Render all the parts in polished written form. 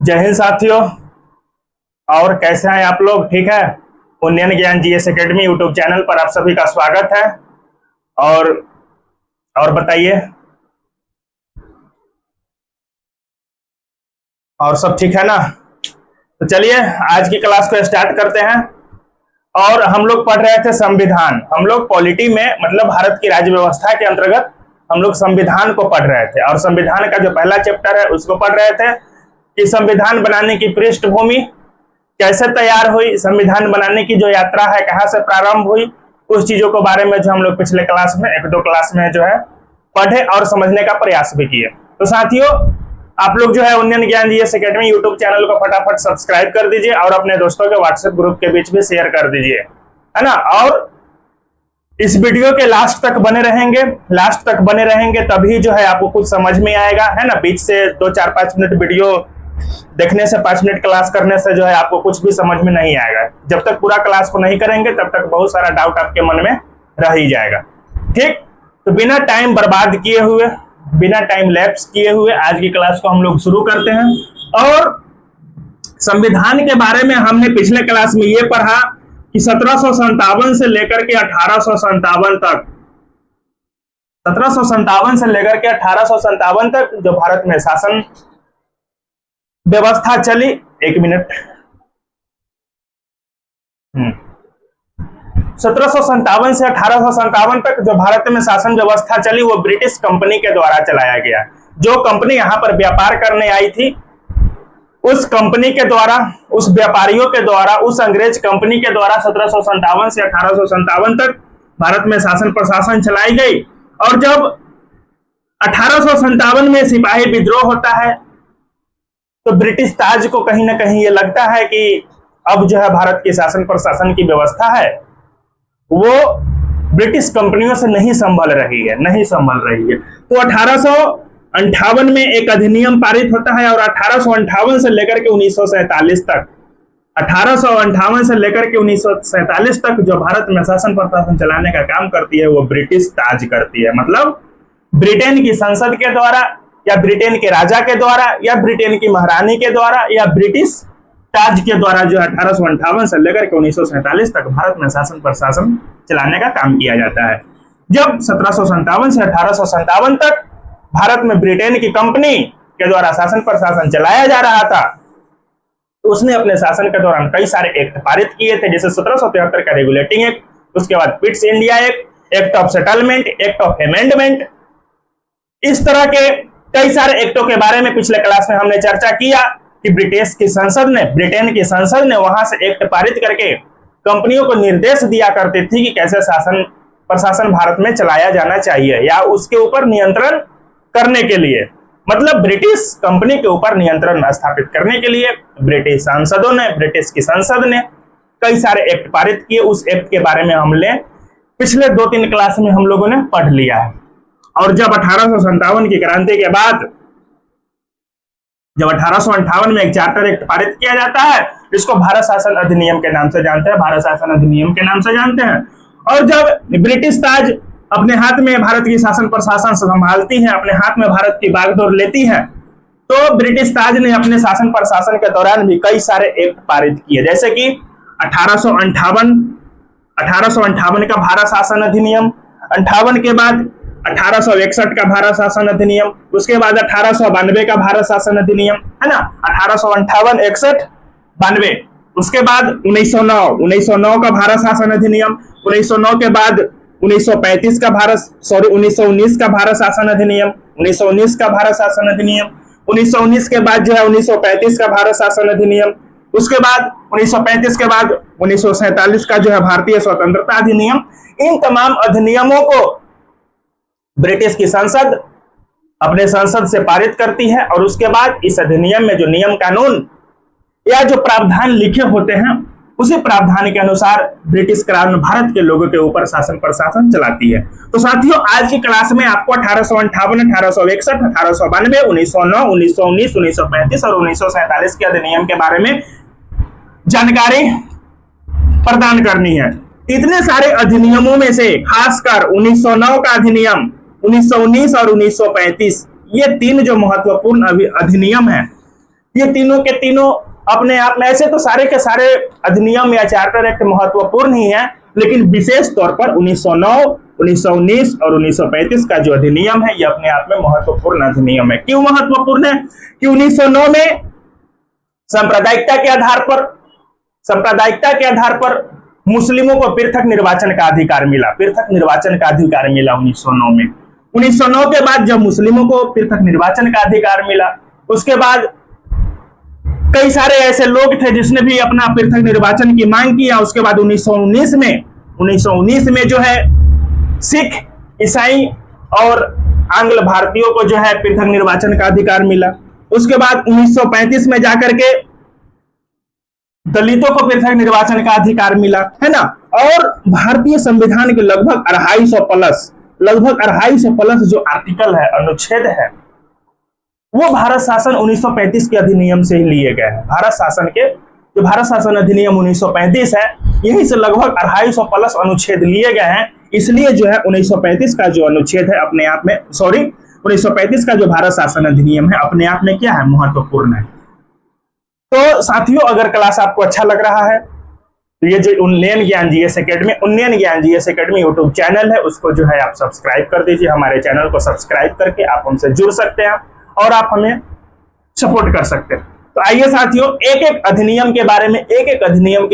जय हिंद साथियों। और कैसे हैं आप लोग? ठीक है। उन्नयन ज्ञान जीएस एकेडमी यूट्यूब चैनल पर आप सभी का स्वागत है। और बताइए, और सब ठीक है ना? तो चलिए आज की क्लास को स्टार्ट करते हैं। और हम लोग पढ़ रहे थे संविधान। हम लोग पॉलिटी में मतलब भारत की राज्य व्यवस्था के अंतर्गत हम लोग संविधान को पढ़ रहे थे। और संविधान का जो पहला चैप्टर है उसको पढ़ रहे थे कि संविधान बनाने की पृष्ठभूमि कैसे तैयार हुई, संविधान बनाने की जो यात्रा है कहाँ से प्रारंभ हुई, उस चीजों के बारे में जो हम लोग पिछले क्लास में एक दो क्लास में जो है पढ़े और समझने का प्रयास भी किए। तो साथियों, आप लोग जो है उन्नयन ज्ञान जीएस एकेडमी यूट्यूब चैनल को फटाफट सब्सक्राइब कर दीजिए और अपने दोस्तों के व्हाट्सएप ग्रुप के बीच में शेयर कर दीजिए, है ना। और इस वीडियो के लास्ट तक बने रहेंगे तभी जो है आपको कुछ समझ में आएगा, है ना। बीच से 2-4-5 मिनट वीडियो देखने से 5 मिनट क्लास करने से जो है आपको कुछ भी समझ में नहीं आएगा। जब तक पूरा क्लास को नहीं करेंगे तब तक बहुत सारा डाउट आपके मन में रह ही जाएगा। ठीक, तो बिना टाइम बर्बाद किए हुए, बिना टाइम लैप्स किए हुए आज की क्लास को हम लोग शुरू करते हैं। और संविधान के बारे में हमने पिछले क्लास में ये पढ़ा कि 1757 से लेकर के 1857 तक 1757 से लेकर के 1857 तक जो भारत में शासन व्यवस्था चली, 1 मिनट, 1757 से 1857 तक जो भारत में शासन व्यवस्था चली वो ब्रिटिश कंपनी के द्वारा चलाया गया। जो कंपनी यहाँ पर व्यापार करने आई थी उस कंपनी के द्वारा, उस व्यापारियों के द्वारा, उस अंग्रेज कंपनी के द्वारा 1757 से 1857 तक भारत में शासन प्रशासन चलाई गई। और जब 1857 में सिपाही विद्रोह होता है तो ब्रिटिश ताज को कहीं ना कहीं ये लगता है कि अब जो है भारत की शासन प्रशासन की व्यवस्था है वो ब्रिटिश कंपनियों से नहीं संभल रही है। तो 1858 में एक अधिनियम पारित होता है और 1858 से लेकर के 1947 तक 1858 से लेकर के 1947 तक जो भारत में शासन प्रशासन चलाने का काम करती है वो ब्रिटिश ताज करती है। मतलब ब्रिटेन की संसद के द्वारा या ब्रिटेन के राजा के द्वारा या ब्रिटेन की महारानी के द्वारा या ब्रिटिश ताज के द्वारा जो 1858 से लेकर के 1947 तक भारत में शासन प्रशासन चलाने का काम किया जाता है। जब 1757 से 1857 तक भारत में ब्रिटेन की कंपनी के द्वारा शासन प्रशासन चलाया जा रहा था तो उसने अपने शासन के दौरान कई सारे एक्ट पारित किए थे, जैसे 1773 का रेगुलेटिंग एक्ट, उसके बाद Pitt's India act, act of settlement, act of amendment. इस तरह के कई सारे एक्टों के बारे में पिछले क्लास में हमने चर्चा किया कि ब्रिटेन की संसद ने वहां से एक्ट पारित करके कंपनियों को निर्देश दिया करती थी कि कैसे शासन प्रशासन भारत में चलाया जाना चाहिए या उसके ऊपर नियंत्रण करने के लिए, मतलब ब्रिटिश कंपनी के ऊपर नियंत्रण स्थापित करने के लिए ब्रिटिश सांसदों ने, ब्रिटिश की संसद ने कई सारे एक्ट पारित किए। उस एक्ट के बारे में हमने पिछले 2-3 क्लास में हम लोगों ने पढ़ लिया है। और जब 1857 की क्रांति के बाद जब 1858 में एक चार्टर एक्ट पारित किया जाता है, इसको भारत शासन अधिनियम के नाम से जानते हैं, भारत शासन अधिनियम के नाम से जानते हैं। और जब ब्रिटिश ताज अपने हाथ में भारत की शासन प्रशासन संभालती है, अपने हाथ में भारत की बागडोर लेती है, तो ब्रिटिश ताज ने अपने शासन प्रशासन के दौरान भी कई सारे एक्ट पारित किए, जैसे कि 1858 का भारत शासन अधिनियम, 58 के बाद 1861 का भारत शासन अधिनियम, उसके बाद 1892 का भारत शासन अधिनियम, है ना, 1858, 61, 92, उसके बाद 1909 का भारत शासन अधिनियम, 1909 के बाद 1919 का भारत शासन अधिनियम, 1919 का भारत शासन अधिनियम, 1919 के बाद जो है 1935 का भारत शासन अधिनियम, उसके बाद 1935 के बाद 1947 का जो है भारतीय स्वतंत्रता अधिनियम। इन तमाम अधिनियमों को ब्रिटिश की संसद अपने संसद से पारित करती है और उसके बाद इस अधिनियम में जो नियम कानून या जो प्रावधान लिखे होते हैं उसी प्रावधान के अनुसार ब्रिटिश क्राउन भारत के लोगों के ऊपर शासन प्रशासन चलाती है। तो साथियों, आज की क्लास में आपको 1858, 1861, 1892, 1909, 1919, 1935 और 1947 के अधिनियम के बारे में जानकारी प्रदान करनी है। इतने सारे अधिनियमों में से खासकर 1909 का अधिनियम, 1919 और 1935, ये 3 जो महत्वपूर्ण अधिनियम है, ये तीनों के तीनों अपने आप में, ऐसे तो सारे के सारे अधिनियम या चार्टर एक्ट महत्वपूर्ण ही है, लेकिन विशेष तौर पर 1909, 1919 और 1935 का जो अधिनियम है ये अपने आप में महत्वपूर्ण अधिनियम है। क्यों महत्वपूर्ण है? कि 1909 में सांप्रदायिकता के आधार पर मुस्लिमों को पृथक निर्वाचन का अधिकार मिला, 1909 में। 1909 के बाद जब मुस्लिमों को पृथक निर्वाचन का अधिकार मिला, उसके बाद कई सारे ऐसे लोग थे जिसने भी अपना पृथक निर्वाचन की मांग किया। उसके बाद 1919 में जो है सिख, ईसाई और आंग्ल भारतीयों को जो है पृथक निर्वाचन का अधिकार मिला। उसके बाद 1935 में जाकर के दलितों को पृथक निर्वाचन का अधिकार मिला, है ना। और भारतीय संविधान के लगभग 250 प्लस जो आर्टिकल है, अनुच्छेद है, वो भारत शासन 1935 के अधिनियम से ही लिए गए हैं। भारत शासन अधिनियम 1935 है, यही से लगभग 250 प्लस अनुच्छेद लिए गए हैं। इसलिए जो है 1935 का जो अनुच्छेद है अपने आप में, 1935 का जो भारत शासन अधिनियम है अपने आप में क्या है, महत्वपूर्ण है। तो साथियों, अगर क्लास आपको अच्छा लग रहा है तो ये जो उन्नयन ज्ञान जीएस एकेडमी यूट्यूब चैनल है उसको जो है आप सब्सक्राइब कर दीजिए। हमारे चैनल को सब्सक्राइब करके आप हमसे जुड़ सकते हैं और आप हमें सपोर्ट कर सकते हैं। तो आइए साथियों, एक एक अधिनियम के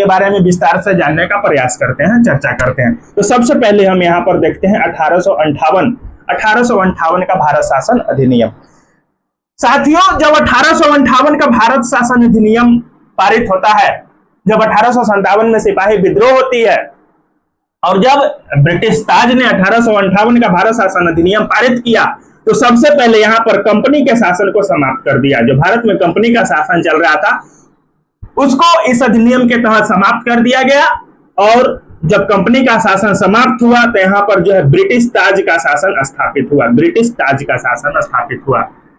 बारे में विस्तार से जानने का प्रयास करते हैं, चर्चा करते हैं। तो सबसे पहले हम यहाँ पर देखते हैं 1858 का भारत शासन अधिनियम। साथियों, जब 1858 का भारत शासन अधिनियम पारित होता है, जब 1857 में सिपाही विद्रोह होती है और जब ब्रिटिश ताज ने 1858 का भारत शासन अधिनियम पारित किया, तो सबसे पहले यहां पर कंपनी के शासन को समाप्त कर दिया। जो भारत में कंपनी का शासन चल रहा था उसको इस अधिनियम के तहत समाप्त कर दिया गया। और जब कंपनी का शासन समाप्त हुआ तो यहाँ पर जो है ब्रिटिश ताज का शासन स्थापित हुआ।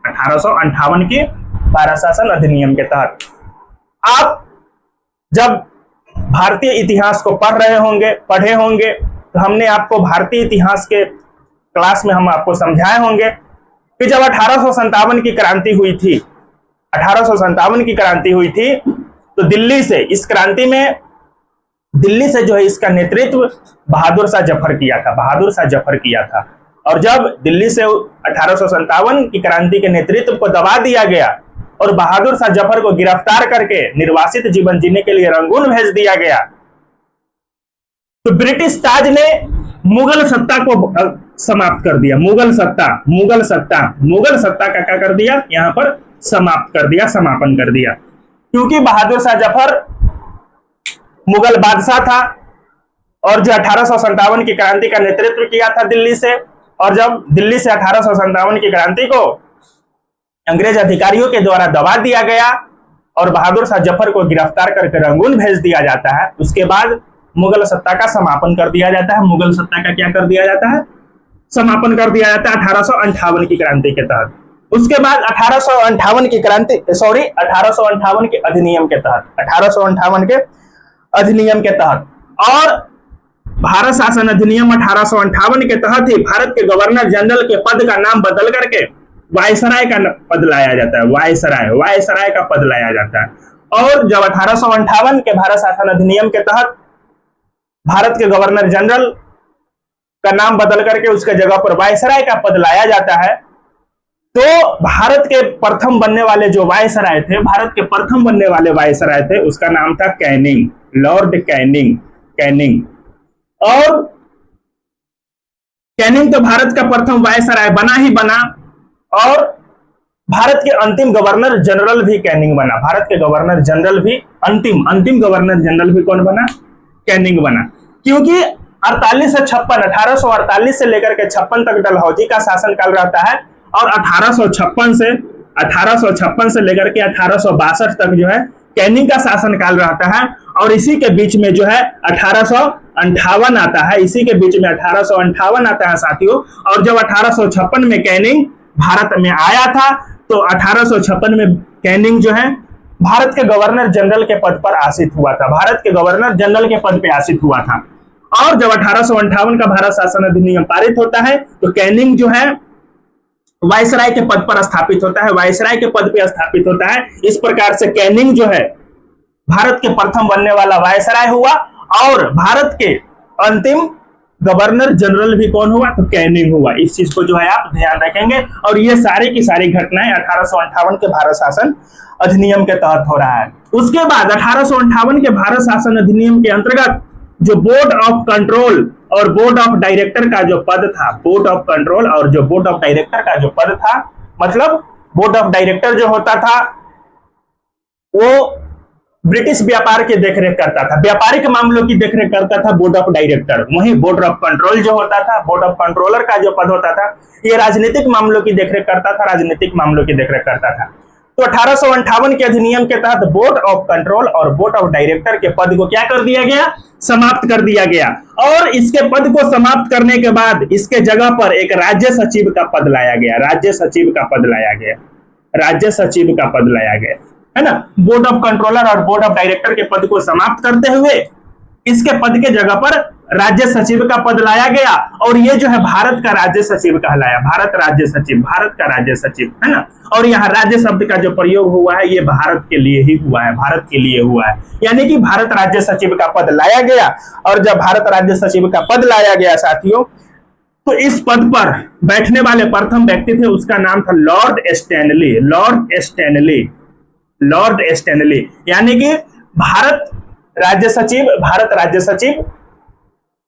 1858 के भारत शासन अधिनियम के तहत। आप जब भारतीय इतिहास को पढ़े होंगे तो हमने आपको भारतीय इतिहास के क्लास में हम आपको समझाए होंगे कि जब 1857 की क्रांति हुई थी तो दिल्ली से जो है इसका नेतृत्व बहादुर शाह जफर किया था। और जब दिल्ली से 1857 की क्रांति के नेतृत्व को दबा दिया गया और बहादुर शाह जफर को गिरफ्तार करके निर्वासित जीवन जीने के लिए रंगून भेज दिया गया, तो ब्रिटिश ताज ने मुगल सत्ता को समाप्त कर दिया। मुगल सत्ता का क्या कर दिया, यहां पर समापन कर दिया। क्योंकि बहादुर शाह जफर मुगल बादशाह था और जो 1857 की क्रांति का नेतृत्व किया था दिल्ली से, और जब दिल्ली से 1857 की क्रांति को अंग्रेज अधिकारियों के द्वारा दबा दिया गया और बहादुर शाह जफर को गिरफ्तार करके रंगून भेज दिया जाता है, उसके बाद मुगल सत्ता का समापन कर दिया जाता है। मुगल सत्ता का क्या कर दिया जाता है, समापन कर दिया जाता है 1858 की क्रांति के तहत। उसके बाद 1858 के अधिनियम के तहत और भारत शासन अधिनियम 1858 के तहत ही भारत के गवर्नर जनरल के पद का नाम बदल करके वायसराय का पद लाया जाता है। वायसराय का पद लाया जाता है। और जब 1858 के भारत शासन अधिनियम के तहत भारत के गवर्नर जनरल का नाम बदल करके उसके जगह पर वायसराय का पद लाया जाता है, तो भारत के प्रथम बनने वाले वायसराय थे, उसका नाम था कैनिंग, लॉर्ड कैनिंग। और कैनिंग तो भारत का प्रथम वायसराय बना और भारत के अंतिम गवर्नर जनरल भी कैनिंग बना। भारत के गवर्नर जनरल भी अंतिम गवर्नर जनरल भी कौन बना, कैनिंग बना। क्योंकि 1848 से लेकर के 56 तक डलहौजी का शासनकाल रहता है और 1856 से लेकर के 1862 तक जो है कैनिंग का शासनकाल रहता है। और इसी के बीच में जो है 1858 आता है, साथियों। और जब 1856 में कैनिंग भारत में आया था तो 1856 में कैनिंग जो है भारत के गवर्नर जनरल के पद पर आसीन हुआ था, और जब 1858 का भारत शासन अधिनियम पारित होता है तो कैनिंग जो है वायसराय के पद पर स्थापित होता है, वायसराय के पद पर स्थापित होता है। इस प्रकार से कैनिंग जो है भारत के प्रथम बनने वाला वायसराय हुआ, और भारत के अंतिम गवर्नर जनरल भी कौन हुआ? तो कैनिंग हुआ। इस चीज को जो है आप ध्यान रखेंगे। और ये सारी की सारी घटनाएं 1858 के भारत शासन अधिनियम के तहत हो रहा है। उसके बाद 1858 के भारत शासन अधिनियम के अंतर्गत जो बोर्ड ऑफ कंट्रोल और बोर्ड ऑफ डायरेक्टर का जो पद था, बोर्ड ऑफ कंट्रोल और जो बोर्ड ऑफ डायरेक्टर का जो पद था, मतलब बोर्ड ऑफ डायरेक्टर जो होता था वो ब्रिटिश व्यापार की देखरेख करता था, व्यापारिक मामलों की देखरेख करता था बोर्ड ऑफ डायरेक्टर। वहीं बोर्ड ऑफ कंट्रोल जो होता था, बोर्ड ऑफ कंट्रोलर का जो पद होता था, ये राजनीतिक मामलों की देखरेख करता था, राजनीतिक मामलों की देखरेख करता था। तो 1858 के अधिनियम के तहत बोर्ड ऑफ कंट्रोल और बोर्ड ऑफ डायरेक्टर के पद को क्या कर दिया गया? समाप्त कर दिया गया। और इसके पद को समाप्त करने के बाद इसके जगह पर एक राज्य सचिव का पद लाया गया, राज्य सचिव का पद लाया गया, राज्य सचिव का पद लाया गया, है ना। बोर्ड ऑफ कंट्रोलर और बोर्ड ऑफ डायरेक्टर के पद को समाप्त करते हुए इसके पद के जगह पर राज्य सचिव का पद लाया गया, और ये जो है भारत का राज्य सचिव कहलाया, भारत राज्य सचिव, भारत का राज्य सचिव, है ना। और यहाँ राज्य शब्द का जो प्रयोग हुआ है ये भारत के लिए ही हुआ है, भारत के लिए हुआ है, यानी कि भारत राज्य सचिव का पद लाया गया। और जब भारत राज्य सचिव का पद लाया गया साथियों, तो इस पद पर बैठने वाले प्रथम व्यक्ति थे, उसका नाम था Lord Stanley, Lord Stanley, Lord Stanley. यानी कि भारत राज्य सचिव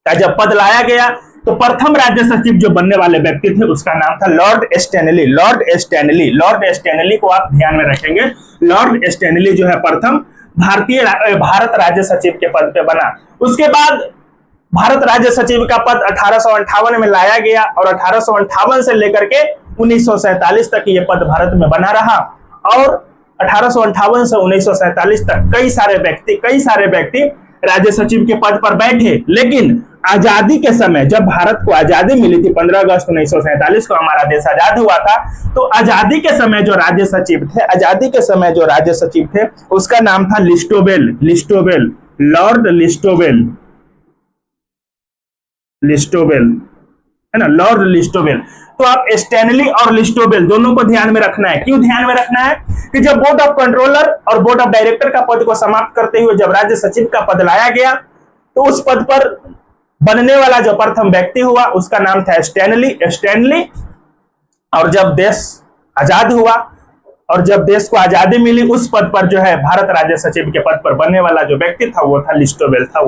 का जब पद लाया गया तो प्रथम राज्य सचिव जो बनने वाले व्यक्ति थे उसका नाम था Lord Stanley, Lord Stanley, Lord Stanley को आप ध्यान में रखेंगे। लॉर्ड स्टैनली जो है प्रथम भारत राज्य सचिव के पद पे बना। उसके बाद भारत राज्य सचिव का पद 1858 में लाया गया, और 1858 से लेकर के 1947 तक ये पद भारत में बना रहा। और 1858 से 1947 तक कई सारे व्यक्ति राज्य सचिव के पद पर बैठे। लेकिन आजादी के समय, जब भारत को आजादी मिली थी 15 अगस्त 1947 को हमारा देश आजाद हुआ था, तो आजादी के समय जो राज्य सचिव थे उसका नाम था लिस्टोबेल, लॉर्ड लिस्टोबेल, है ना, लॉर्ड लिस्टोबेल। तो आप स्टैनली और लिस्टोबेल दोनों को ध्यान में रखना है। क्यों ध्यान में रखना है? कि जब बोर्ड ऑफ कंट्रोलर और बोर्ड ऑफ डायरेक्टर का पद को समाप्त करते हुए जब राज्य सचिव का पद लाया गया, तो उस पद पर बनने वाला जो प्रथम व्यक्ति हुआ उसका नाम था स्टैनली। और जब देश आजाद हुआ और जब देश को आजादी मिली, उस पद पर जो है भारत राज्य सचिव के पद पर बनने वाला जो व्यक्ति था वो था लिस्टोबेल था।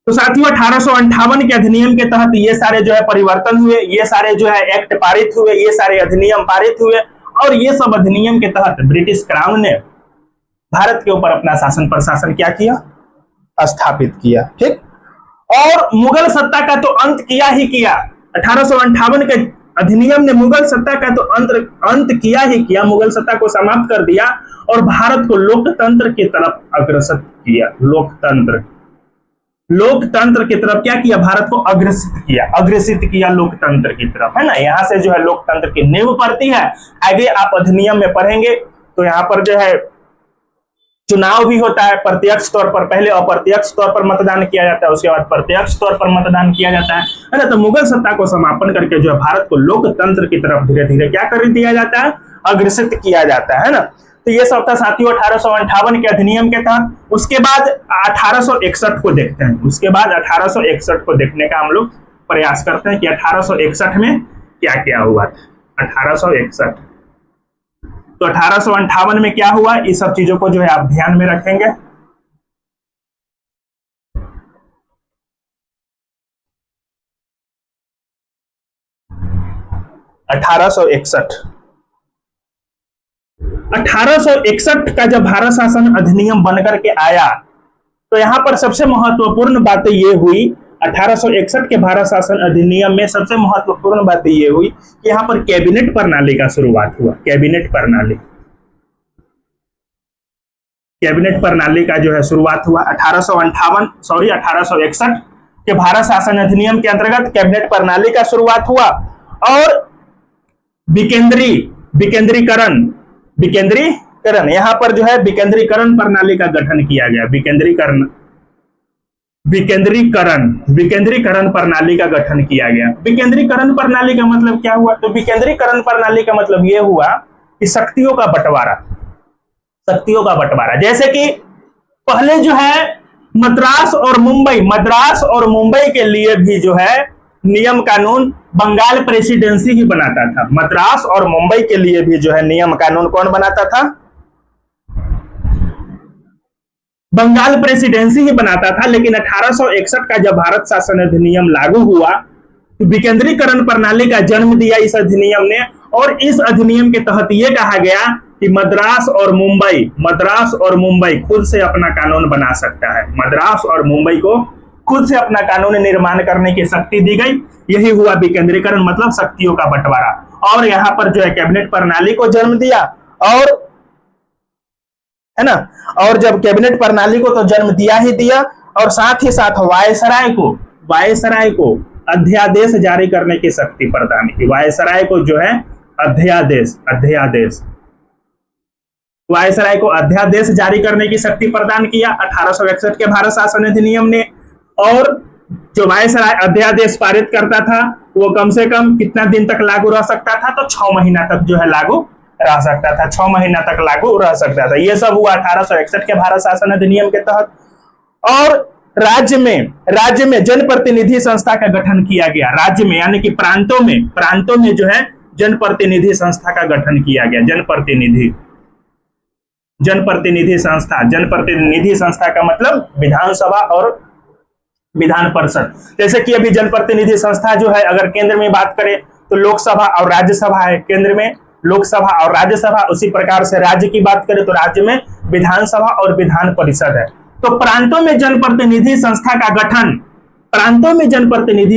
तो साथियों 1858 के अधिनियम के तहत ये सारे जो है परिवर्तन हुए, ये सारे जो है एक्ट पारित हुए, ये सारे अधिनियम पारित हुए, और ये सब अधिनियम के तहत ब्रिटिश क्राउन ने भारत के ऊपर अपना शासन प्रशासन क्या किया? स्थापित किया। ठीक। और मुगल सत्ता का तो अंत किया ही किया। 1858 के अधिनियम ने मुगल सत्ता का तो अंत किया ही किया, मुगल सत्ता को समाप्त कर दिया और भारत को लोकतंत्र की तरफ अग्रसर किया। लोकतंत्र की तरफ क्या किया? भारत को अग्रसित किया लोकतंत्र की तरफ, है ना। यहां से जो है लोकतंत्र की नींव पड़ती है। आगे आप अधिनियम में पढ़ेंगे तो यहाँ पर जो है चुनाव भी होता है प्रत्यक्ष तौर पर, पहले अप्रत्यक्ष तौर पर मतदान किया जाता है, उसके बाद प्रत्यक्ष तौर पर मतदान किया जाता है ना। तो मुगल सत्ता को समापन करके जो है भारत को लोकतंत्र की तरफ धीरे धीरे क्या कर दिया जाता है? अग्रसित किया जाता है ना। तो ये सब था साथियों 1858 के अधिनियम के तहत। उसके बाद 1861 को देखते हैं। उसके बाद 1861 को देखने का हम लोग प्रयास करते हैं कि 1861 में क्या क्या हुआ था। 1861 तो 1858 में क्या हुआ, इस सब चीजों को जो है आप ध्यान में रखेंगे। अठारह सौ इकसठ का जब भारत शासन अधिनियम बनकर के आया तो यहां पर सबसे महत्वपूर्ण बात ये हुई, 1861 के भारत शासन अधिनियम में सबसे महत्वपूर्ण बात ये हुई कि यहां पर कैबिनेट प्रणाली का शुरुआत हुआ। कैबिनेट प्रणाली का जो है शुरुआत हुआ 1861 के भारत शासन अधिनियम के अंतर्गत कैबिनेट प्रणाली का शुरुआत हुआ और विकेंद्रीकरण, यहां पर जो है विकेंद्रीकरण प्रणाली का गठन किया गया। विकेंद्रीकरण, विकेंद्रीकरण प्रणाली का गठन किया गया। विकेंद्रीकरण प्रणाली का मतलब क्या हुआ? तो विकेंद्रीकरण प्रणाली का मतलब यह हुआ कि शक्तियों का बंटवारा, शक्तियों का बंटवारा। जैसे कि पहले जो है मद्रास और मुंबई के लिए भी जो है नियम कानून बंगाल प्रेसिडेंसी ही बनाता था। मद्रास और मुंबई के लिए भी जो है नियम कानून कौन बनाता था? बंगाल प्रेसिडेंसी ही बनाता था। लेकिन 1861 का जब भारत शासन अधिनियम लागू हुआ तो विकेंद्रीकरण प्रणाली का जन्म दिया इस अधिनियम ने, और इस अधिनियम के तहत यह कहा गया कि मद्रास और मुंबई खुद से अपना कानून बना सकता है। मद्रास और मुंबई को खुद से अपना कानून निर्माण करने की शक्ति दी गई। यही हुआ विकेंद्रीकरण, मतलब शक्तियों का बंटवारा। और यहाँ पर जो है कैबिनेट प्रणाली को जन्म दिया, और है ना, और जब कैबिनेट प्रणाली को तो जन्म दिया ही दिया, और साथ ही साथ वायसराय को अध्यादेश जारी करने की शक्ति प्रदान की। वायसराय को जो है वायसराय को अध्यादेश जारी करने की शक्ति प्रदान किया 1861 के भारत शासन अधिनियम ने। और जो वायसराय अध्यादेश पारित करता था वो कम से कम कितना दिन तक लागू रह सकता था? तो 6 महीना तक जो है लागू रह सकता था। 6 महीना तक लागू रह सकता था। ये सब हुआ 1861 के भारत शासन अधिनियम के तहत। और राज्य में जनप्रतिनिधि संस्था का गठन किया गया। राज्य में यानी कि प्रांतों में जो है जनप्रतिनिधि संस्था का गठन किया गया। जनप्रतिनिधि संस्था का मतलब विधानसभा और विधान परिषद। जैसे कि अभी जनप्रतिनिधि संस्था जो है, अगर केंद्र में बात करें तो लोकसभा और राज्यसभा है। केंद्र में लोकसभा और राज्यसभा, उसी प्रकार से राज्य की बात करें तो राज्य में विधानसभा और विधान परिषद है। तो प्रांतों में जनप्रतिनिधि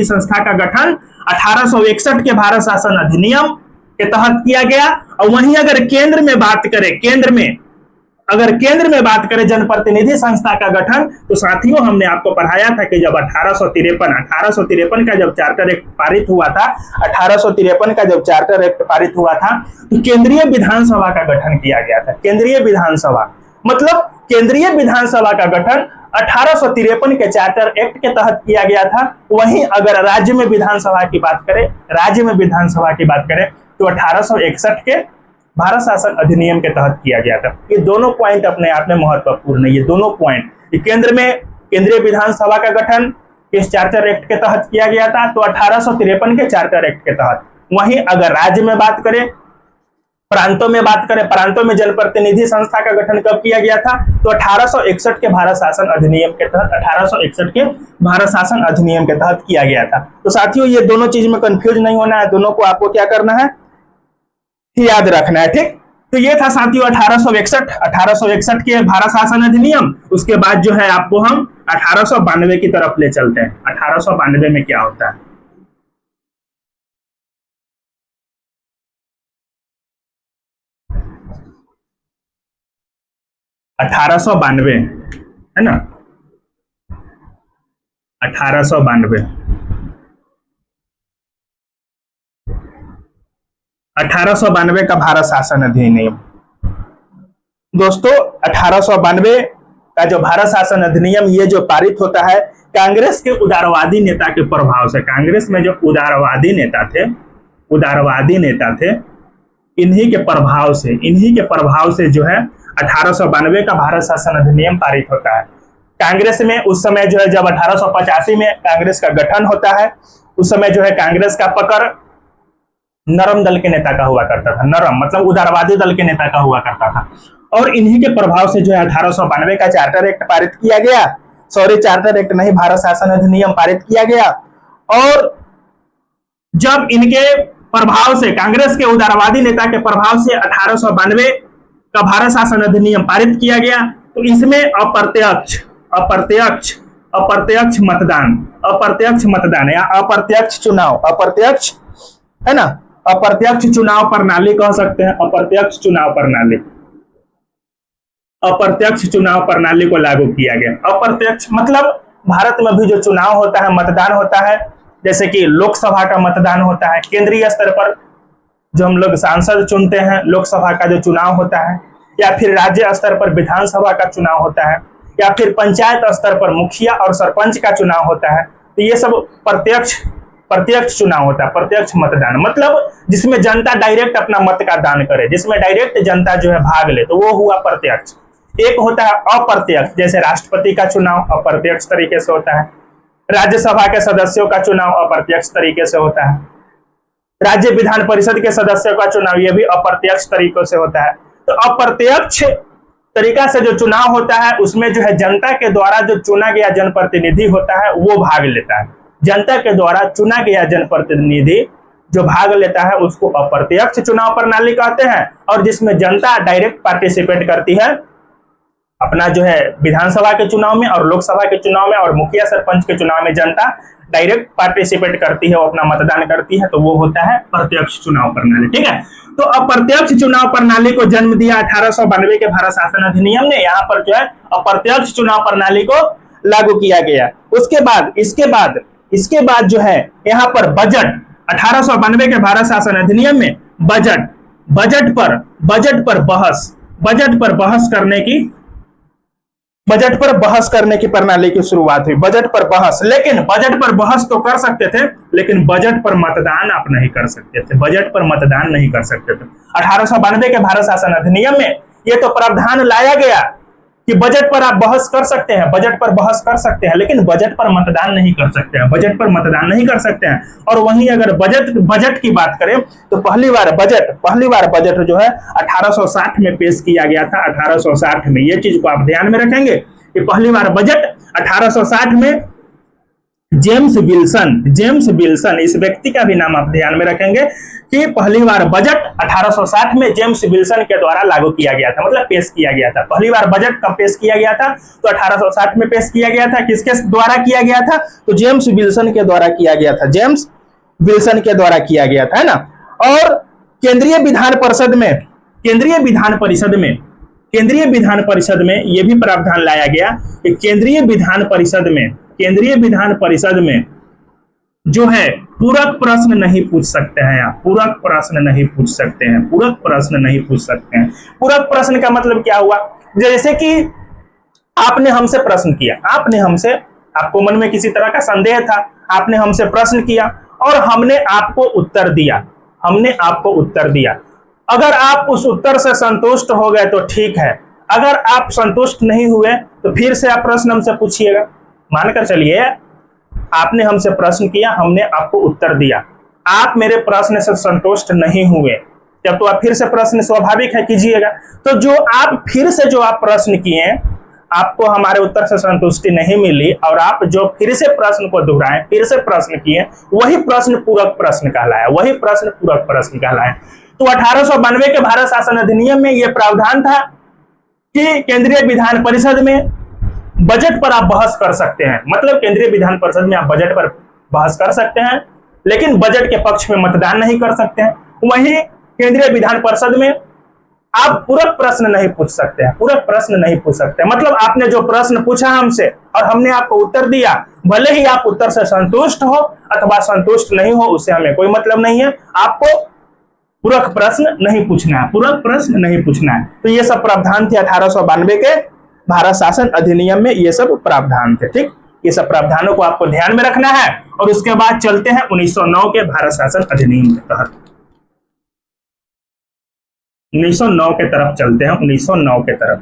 संस्था का गठन 1861 के भारत शासन अधिनियम के तहत किया गया। और वहीं अगर केंद्र में बात करें जनप्रतिनिधि संस्था का गठन, तो साथियों हमने आपको पढ़ाया था कि जब 1853 का जब चार्टर एक्ट पारित हुआ था, 1853 का जब चार्टर एक्ट पारित हुआ था, तो केंद्रीय विधानसभा का गठन किया गया था। केंद्रीय विधानसभा का गठन 1853 के चार्टर एक्ट के तहत किया गया था। वहीं अगर राज्य में विधानसभा की बात करें तो 1861 के भारत शासन अधिनियम के तहत किया गया था। ये दोनों पॉइंट अपने आप में महत्वपूर्ण है। ये दोनों पॉइंट, केंद्र में केंद्रीय विधानसभा का गठन किस चार्टर एक्ट के तहत किया गया था? तो 1853 के चार्टर एक्ट के तहत। वहीं अगर राज्य में बात करें, प्रांतों में जनप्रतिनिधि संस्था का गठन कब किया गया था? तो 1861 के भारत शासन अधिनियम के तहत किया गया था। तो साथियों ये दोनों चीज में कंफ्यूज नहीं होना है, दोनों को आपको क्या करना है, याद रखना है। ठीक, तो ये था साथियों 1861 के भारत शासन अधिनियम। उसके बाद जो है आपको हम 1892 की तरफ ले चलते हैं। 1892 में क्या होता है? है ना, 1892 का भारत शासन अधिनियम। दोस्तों 1892 का जो भारत शासन अधिनियम ये जो पारित होता है कांग्रेस के उदारवादी नेता के प्रभाव से। कांग्रेस में जो उदारवादी नेता थे इन्हीं के प्रभाव से जो है 1892 का भारत शासन अधिनियम पारित होता है। कांग्रेस में उस समय जो है जब 1885 में कांग्रेस का गठन होता है, उस समय जो है कांग्रेस का पकड़ नरम दल के नेता का हुआ करता था। नरम मतलब उदारवादी दल के नेता का हुआ करता था। और इन्हीं के प्रभाव से जो है 1892 का चार्टर एक्ट पारित किया गया। चार्टर एक्ट नहीं, भारत शासन अधिनियम पारित किया गया। और जब इनके प्रभाव से, कांग्रेस के उदारवादी नेता के प्रभाव से 1892 का भारत शासन अधिनियम पारित किया गया, तो इसमें अप्रत्यक्ष मतदान या अप्रत्यक्ष चुनाव प्रणाली कह सकते हैं। अप्रत्यक्ष चुनाव प्रणाली को लागू किया गया। अप्रत्यक्ष मतलब भारत में भी जो चुनाव होता है, मतदान होता है, जैसे कि लोकसभा का मतदान होता है, केंद्रीय स्तर पर जो हम लोग सांसद चुनते हैं, लोकसभा का जो चुनाव होता है, या फिर राज्य स्तर पर विधानसभा का चुनाव होता है, या फिर पंचायत स्तर पर मुखिया और सरपंच का चुनाव होता है, तो ये सब प्रत्यक्ष चुनाव होता है, प्रत्यक्ष मतदान, मतलब जिसमें जनता डायरेक्ट अपना मत का दान करे, जिसमें डायरेक्ट जनता जो है भाग ले, तो वो हुआ प्रत्यक्ष। एक होता है अप्रत्यक्ष, जैसे राष्ट्रपति का चुनाव अप्रत्यक्ष तरीके से होता है, राज्यसभा के सदस्यों का चुनाव अप्रत्यक्ष तरीके से होता है, राज्य विधान परिषद के सदस्यों का चुनाव ये भी अप्रत्यक्ष तरीकों से होता है। तो अप्रत्यक्ष तरीका से जो चुनाव होता है उसमें जो है जनता के द्वारा जो चुना गया जनप्रतिनिधि होता है वो भाग लेता है, जनता के द्वारा चुना गया जनप्रतिनिधि जो भाग लेता है उसको अप्रत्यक्ष चुनाव प्रणाली कहते हैं, और जिसमें जनता डायरेक्ट पार्टिसिपेट करती है अपना जो है विधानसभा के चुनाव में और लोकसभा के चुनाव में और मुखिया सरपंच के चुनाव में जनता डायरेक्ट पार्टिसिपेट करती है, वो अपना मतदान करती है, तो वो होता है प्रत्यक्ष चुनाव प्रणाली। ठीक है, तो अप्रत्यक्ष चुनाव प्रणाली को जन्म दिया 1892 के भारत शासन अधिनियम ने। यहाँ पर जो है अप्रत्यक्ष चुनाव प्रणाली को लागू किया गया। उसके बाद इसके बाद जो है यहाँ पर बजट 1892 के भारत शासन अधिनियम में बजट पर बहस करने की प्रणाली की शुरुआत हुई। बजट पर बहस, लेकिन बजट पर बहस तो कर सकते थे, लेकिन बजट पर मतदान आप नहीं कर सकते थे, बजट पर मतदान नहीं कर सकते थे। 1892 के भारत शासन अधिनियम में यह तो प्रावधान लाया गया कि बजट पर आप बहस कर सकते हैं, बजट पर बहस कर सकते हैं, लेकिन बजट पर मतदान नहीं कर सकते हैं, बजट पर मतदान नहीं कर सकते हैं। और वहीं अगर बजट की बात करें तो पहली बार बजट जो है 1860 में पेश किया गया था। 1860 में, ये चीज को आप ध्यान में रखेंगे कि पहली बार बजट 1860 में जेम्स विल्सन, इस व्यक्ति का भी नाम आप ध्यान में रखेंगे कि पहली बार बजट 1860 में जेम्स विल्सन के द्वारा लागू किया गया था, मतलब पेश किया गया था। पहली बार बजट कब पेश किया गया था? तो 1860 में पेश किया गया था। किसके द्वारा किया गया था? तो जेम्स विल्सन के द्वारा किया गया था, जेम्स विल्सन के द्वारा किया गया था, है ना। और केंद्रीय विधान परिषद में यह भी प्रावधान लाया गया कि केंद्रीय विधान परिषद में जो है पूरक प्रश्न नहीं पूछ सकते हैं आप, पूरक प्रश्न नहीं पूछ सकते हैं। पूरक प्रश्न का मतलब क्या हुआ? जैसे कि आपने हमसे प्रश्न किया, आपको मन में किसी तरह का संदेह था, आपने हमसे प्रश्न किया और हमने आपको उत्तर दिया। अगर आप उस उत्तर से संतुष्ट हो गए तो ठीक है, अगर आप संतुष्ट नहीं हुए तो फिर से आप प्रश्न हमसे पूछिएगा। मानकर चलिए आपने हमसे प्रश्न किया, हमने आपको उत्तर दिया, आप मेरे प्रश्न से संतुष्ट नहीं हुए, जब तो आप फिर से प्रश्न स्वाभाविक है कीजिएगा। तो जो आप प्रश्न किए, आपको हमारे उत्तर से संतुष्टि नहीं मिली और आप जो फिर से प्रश्न को दोहराए, फिर से प्रश्न किए, वही प्रश्न पूरक प्रश्न कहलाया। तो 1892 के भारत शासन अधिनियम में यह प्रावधान था कि केंद्रीय विधान परिषद में बजट पर आप बहस कर सकते हैं, मतलब केंद्रीय विधान परिषद में आप बजट पर बहस कर सकते हैं, लेकिन बजट के पक्ष में मतदान नहीं कर सकते हैं। वहीं केंद्रीय विधान परिषद में आप पूरक प्रश्न नहीं पूछ सकते हैं, मतलब आपने जो प्रश्न पूछा हमसे और हमने आपको उत्तर दिया, भले ही आप उत्तर से संतुष्ट हो अथवा संतुष्ट नहीं हो, उससे हमें कोई मतलब नहीं है। आपको पूरक प्रश्न नहीं पूछना है। तो ये सब प्रावधान थे 1892 के भारत शासन अधिनियम में, ये सब प्रावधान थे। ठीक, ये सब प्रावधानों को आपको ध्यान में रखना है। और उसके बाद चलते हैं 1909 के भारत शासन अधिनियम के तहत 1909 के तरफ चलते हैं। 1909 के तरफ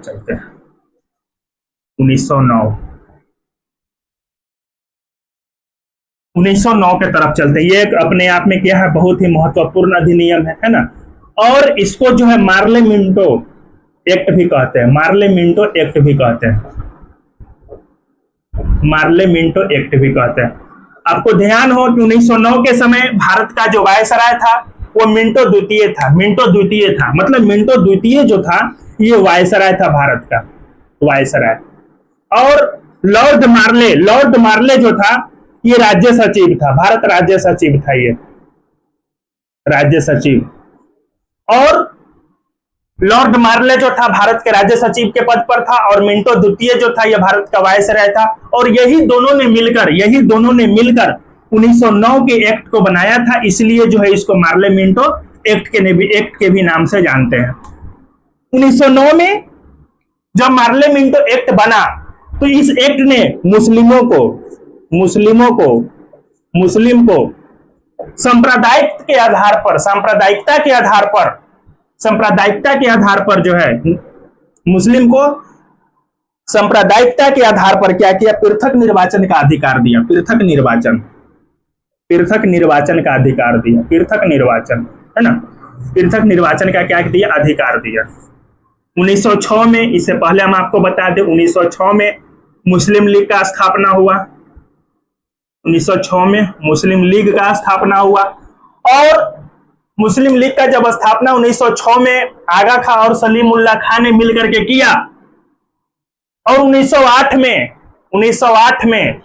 चलते हैं। ये एक अपने आप में क्या है, बहुत ही महत्वपूर्ण अधिनियम है ना। और इसको जो है मार्ले मिंटो एक्ट भी कहते हैं। आपको ध्यान हो कि 1909 के समय भारत का जो वायसराय था वो मिंटो द्वितीय था। मतलब मिंटो द्वितीय जो था ये वायसराय था, भारत का वायसराय। और लॉर्ड मार्ले जो था ये राज्य सचिव था, भारत राज्य सचिव था, ये राज्य सचिव। और लॉर्ड मार्ले जो था भारत के राज्य सचिव के पद पर था, और मिंटो द्वितीय जो था यह भारत का वायसराय था। और यही दोनों ने मिलकर 1909 के एक्ट को बनाया था, इसलिए जो है इसको मार्ले मिंटो एक्ट के भी नाम से जानते हैं। 1909 में जब मार्ले मिंटो एक्ट बना तो इस एक्ट ने मुस्लिम को सांप्रदायिकता के आधार पर जो है मुस्लिम को सांप्रदायिकता के आधार पर क्या किया, पृथक निर्वाचन का अधिकार दिया। पृथक निर्वाचन का अधिकार दिया। पृथक निर्वाचन है ना, पृथक निर्वाचन का क्या दिया, अधिकार दिया। 1906 में, इससे पहले हम आपको बता दें 1906 में मुस्लिम लीग का स्थापना हुआ। 1906 में मुस्लिम लीग का स्थापना हुआ और मुस्लिम लीग का जब स्थापना 1906 में आगा खां और सलीमुल्लाह खां ने मिलकर के किया और 1908 में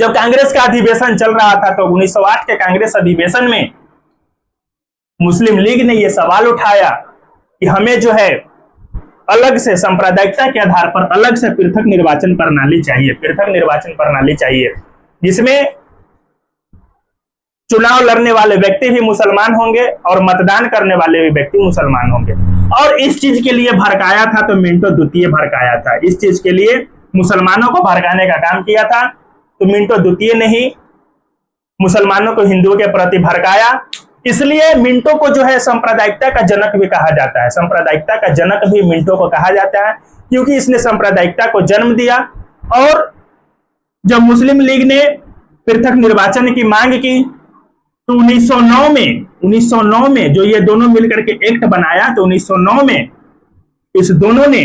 जब कांग्रेस का अधिवेशन चल रहा था तो 1908 के कांग्रेस अधिवेशन में मुस्लिम लीग ने यह सवाल उठाया कि हमें जो है अलग से सांप्रदायिकता के आधार पर अलग से पृथक निर्वाचन प्रणाली चाहिए जिसमें चुनाव लड़ने वाले व्यक्ति भी मुसलमान होंगे और मतदान करने वाले भी व्यक्ति मुसलमान होंगे। और इस चीज के लिए भड़काया था तो मिंटो द्वितीय भड़काया था। इस चीज के लिए मुसलमानों को भड़काने का काम किया था तो मिंटो द्वितीय ने ही मुसलमानों को हिंदुओं के प्रति भड़काया। इसलिए मिंटो को जो है सांप्रदायिकता का जनक भी कहा जाता है। सांप्रदायिकता का जनक भी मिंटो को कहा जाता है क्योंकि इसने सांप्रदायिकता को जन्म दिया। और जब मुस्लिम लीग ने पृथक निर्वाचन की मांग की तो 1909 में जो ये दोनों मिलकर के एक्ट बनाया तो 1909 में इस दोनों ने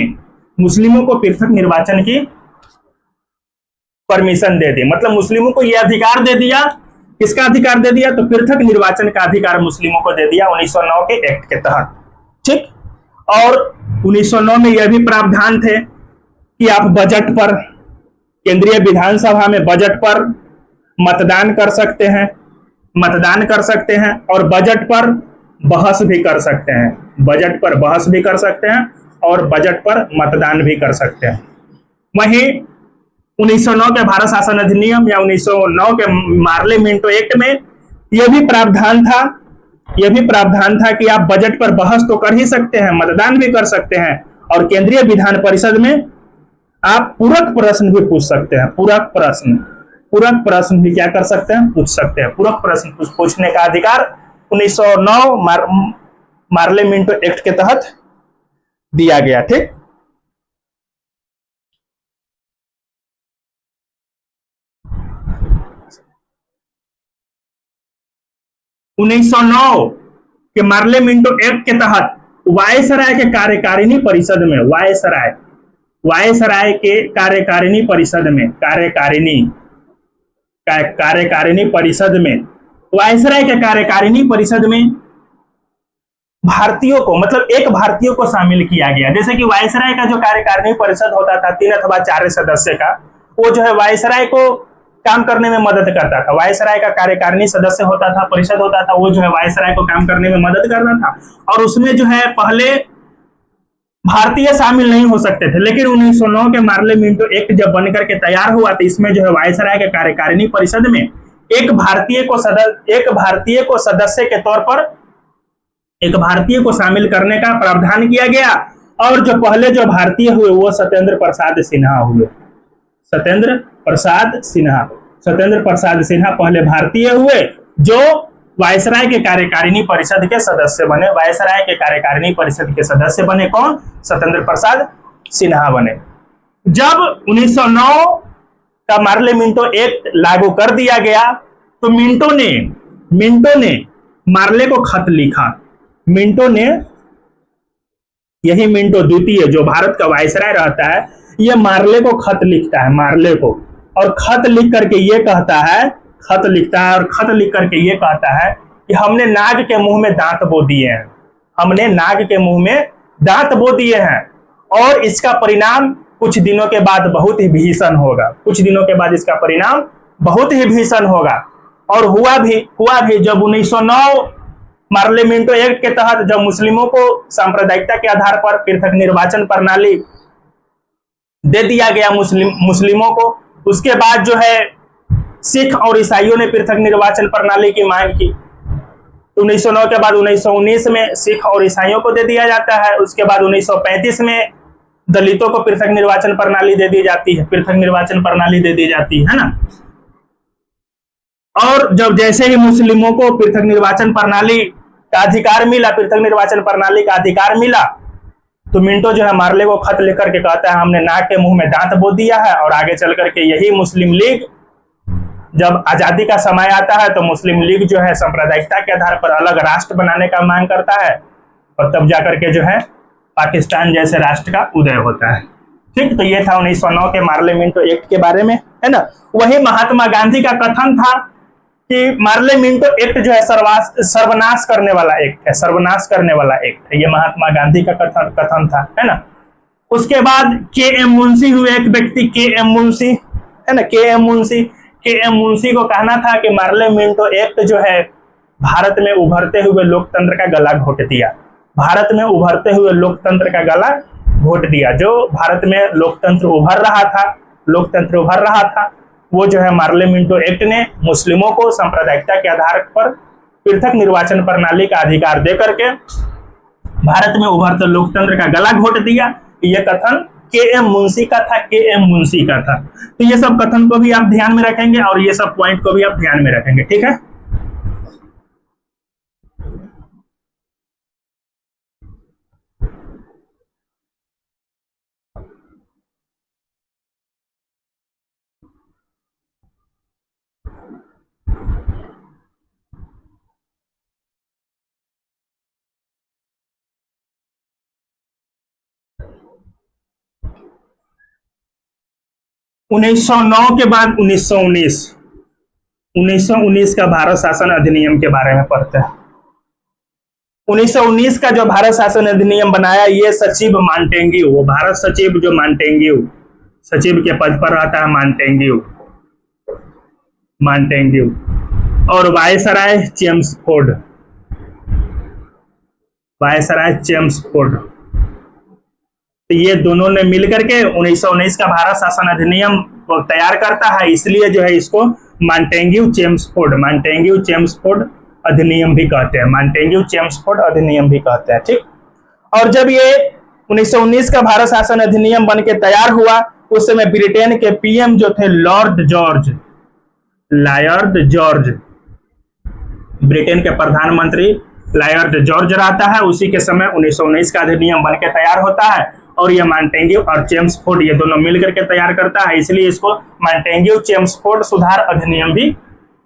मुस्लिमों को पृथक निर्वाचन की परमिशन दे दी। मतलब मुस्लिमों को यह अधिकार दे दिया। किसका अधिकार दे दिया, तो पृथक निर्वाचन का अधिकार मुस्लिमों को दे दिया 1909 के एक्ट के तहत। ठीक। और 1909 में यह भी प्रावधान थे कि आप बजट पर, केंद्रीय विधानसभा में बजट पर मतदान कर सकते हैं और बजट पर बहस भी कर सकते हैं और बजट पर मतदान भी कर सकते हैं। वहीं 1909 के भारत शासन अधिनियम या 1909 के मार्ले मिंटो एक्ट में यह भी प्रावधान था कि आप बजट पर बहस तो कर ही सकते हैं, मतदान भी कर सकते हैं और केंद्रीय विधान परिषद में आप पूरक प्रश्न भी पूछ सकते हैं। पूरक प्रश्न भी क्या कर सकते हैं, पूछ सकते हैं। पूरक प्रश्न पूछने का अधिकार 1909 मार्ले मिंटो एक्ट के तहत दिया गया। ठीक। (1909) के मार्ले मिंटो एक्ट के तहत वायसराय के कार्यकारिणी परिषद में वायसराय के कार्यकारिणी परिषद में भारतीयों को, मतलब एक भारतीय को शामिल किया गया। जैसे कि वायसराय का जो कार्यकारिणी परिषद होता था 3 अथवा 4 सदस्य का, वो जो है वायसराय को काम करने में मदद करता था। वायसराय का कार्यकारिणी सदस्य होता था, परिषद होता था, वो जो है वायसराय को काम करने में मदद करता था। और उसमें जो है पहले भारतीय शामिल नहीं हो सकते थे, लेकिन 1909 के मार्ले मिंटो एक्ट जब बनकर के तैयार हुआ तो इसमें जो है वायसराय के कार्यकारिणी परिषद में एक भारतीय को सदस्य के तौर पर एक भारतीय को शामिल करने का प्रावधान किया गया। और जो पहले जो भारतीय हुए वो सत्येंद्र प्रसाद सिन्हा पहले भारतीय हुए जो वायसराय के कार्यकारिणी परिषद के सदस्य बने। वायसराय के कार्यकारिणी परिषद के सदस्य बने कौन, सत्येंद्र प्रसाद सिन्हा बने। जब 1909 का मार्ले मिंटो एक्ट लागू कर दिया गया तो मिंटो ने मार्ले को खत लिखा। यही मिंटो द्वितीय जो भारत का वायसराय रहता है, यह मार्ले को खत लिखता है, और खत लिख करके ये कहता है कि हमने नाग के मुंह में दांत बो दिए हैं और इसका परिणाम कुछ दिनों के बाद बहुत ही भीषण होगा। और हुआ भी जब 1909 मार्ले मिंटो एक्ट के तहत जब मुस्लिमों को सांप्रदायिकता के आधार पर पृथक निर्वाचन प्रणाली दे दिया गया मुस्लिमों को, उसके बाद जो है सिख और ईसाइयों ने पृथक निर्वाचन प्रणाली की मांग की। 1909 के बाद 1919 में सिख और ईसाइयों को दे दिया जाता है। उसके बाद 1935 में दलितों को पृथक निर्वाचन प्रणाली दे दी जाती है, पृथक निर्वाचन प्रणाली दे दी जाती है ना। और जब जैसे ही मुस्लिमों को पृथक निर्वाचन प्रणाली का अधिकार मिला, पृथक निर्वाचन प्रणाली का अधिकार मिला, तो मिंटो जो है मार्ले को खत लेकर के कहता है हमने नाक के मुंह में दांत बो दिया है। और आगे चल करके यही मुस्लिम लीग, जब आजादी का समय आता है तो मुस्लिम लीग जो है सांप्रदायिकता के आधार पर अलग राष्ट्र बनाने का मांग करता है, और तब जाकर के जो है पाकिस्तान जैसे राष्ट्र का उदय होता है। ठीक, तो ये था 1909 के मार्ले मिंटो एक्ट के बारे में, है ना। वही महात्मा गांधी का कथन था कि मार्ले मिंटो एक्ट जो है सर्वनाश करने वाला एक्ट है, सर्वनाश करने वाला एक्ट है। ये महात्मा गांधी का कथन था, है ना। उसके बाद के एम मुंशी हुए एक व्यक्ति, के एम मुंशी, है ना। के एम मुंशी को कहना था कि मार्ले मिंटो एक्ट जो है भारत में उभरते हुए लोकतंत्र का गला घोट दिया, भारत में उभरते हुए लोकतंत्र का गला घोट दिया। जो भारत में लोकतंत्र उभर रहा था वो जो है मार्ले मिंटो एक्ट ने मुस्लिमों को सांप्रदायिकता के आधार पर पृथक निर्वाचन प्रणाली का अधिकार दे करके भारत में उभरते लोकतंत्र का गला घोट दिया। यह कथन के एम मुंशी का था, के एम मुंशी का था। तो ये सब कथन को भी आप ध्यान में रखेंगे और ये सब पॉइंट को भी आप ध्यान में रखेंगे, ठीक है। उन्नीस सौ नौ के बाद 1919 का भारत शासन अधिनियम के बारे में पढ़ते हैं। 1919 का जो भारत शासन अधिनियम बनाया, ये सचिव मांटेंग्यू, वो भारत सचिव जो मांटेंग्यू, सचिव के पद पर रहता है मांटेंग्यू, और वायसराय चेम्सफोर्ड, तो ये दोनों ने मिलकर के 1919 का भारत शासन अधिनियम को तैयार करता है। इसलिए जो है इसको मांटेंग्यू चेम्सफोर्ड अधिनियम भी कहते हैं, मांटेंग्यू चेम्सफोर्ड अधिनियम भी कहते हैं, ठीक। और जब ये 1919 का भारत शासन अधिनियम बन के तैयार हुआ, उस समय ब्रिटेन के पीएम जो थे लॉर्ड जॉर्ज, ब्रिटेन के प्रधानमंत्री लॉर्ड जॉर्ज रहता है। उसी के समय 1919 का अधिनियम बन के तैयार होता है, और ये मांटेंग्यू और चेम्सफोर्ड ये दोनों मिलकर के तैयार करता है, इसलिए इसको मांटेंग्यू चेम्सफोर्ड सुधार अधिनियम भी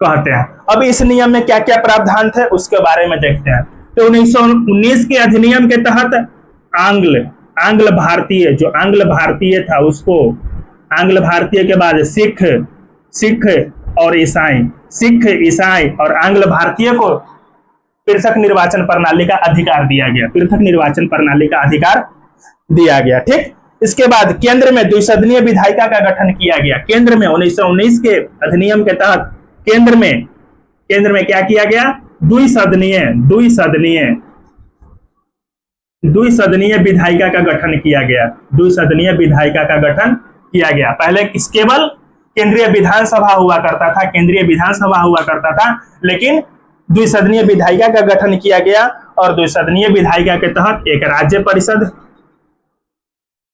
कहते हैं। अब इस नियम में क्या क्या प्रावधान थे उसके बारे में देखते हैं। तो 1919 के अधिनियम के तहत आंग्ल भारतीय था, उसको आंग्ल भारतीय के बाद सिख और ईसाई और आंग्ल भारतीय को पृथक निर्वाचन प्रणाली का अधिकार दिया गया, ठीक। इसके बाद केंद्र में द्विसदनीय विधायिका का गठन किया गया। केंद्र में 1919 के अधिनियम के तहत केंद्र में क्या किया गया, द्विसदनीय विधायिका का गठन किया गया। पहले केवल केंद्रीय विधानसभा हुआ करता था, लेकिन द्विसदनीय विधायिका का गठन किया गया, और द्विसदनीय विधायिका के तहत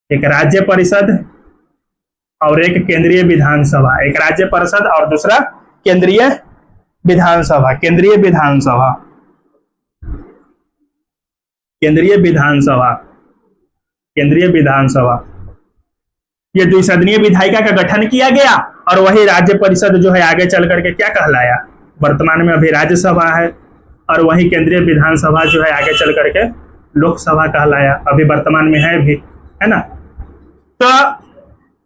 एक राज्य परिषद और एक केंद्रीय विधानसभा, एक राज्य परिषद और दूसरा केंद्रीय विधानसभा, ये द्विसदनीय विधायिका का गठन किया गया। और वही राज्य परिषद जो है आगे चल करके क्या कहलाया, वर्तमान में अभी राज्यसभा है, और वही केंद्रीय विधानसभा जो है आगे चल करके लोकसभा कहलाया, अभी वर्तमान में है भी, है ना। तो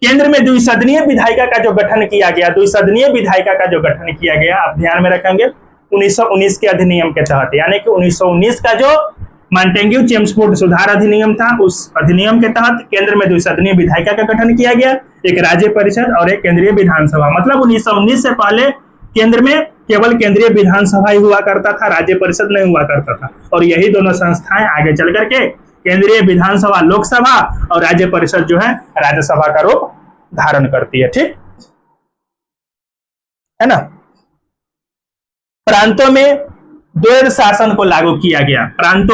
केंद्र में द्विसदनीय विधायिका का जो गठन किया गया, आप ध्यान में रखेंगे 1919 के अधिनियम के तहत, यानी कि 1919 का जो मांटेंग्यू चेम्सफोर्ड सुधार अधिनियम था, उस अधिनियम के तहत केंद्र में द्विसदनीय विधायिका का गठन किया गया, एक राज्य परिषद और एक केंद्रीय विधानसभा। मतलब 1919 से पहले केंद्र में केवल केंद्रीय विधानसभा ही हुआ करता था, राज्य परिषद नहीं हुआ करता था। और यही दोनों संस्थाएं आगे चल करके केंद्रीय विधानसभा लोकसभा और राज्य परिषद जो है राज्यसभा का रूप धारण करती है, ठीक है ना। प्रांतों में द्वैध शासन को लागू किया गया। प्रांत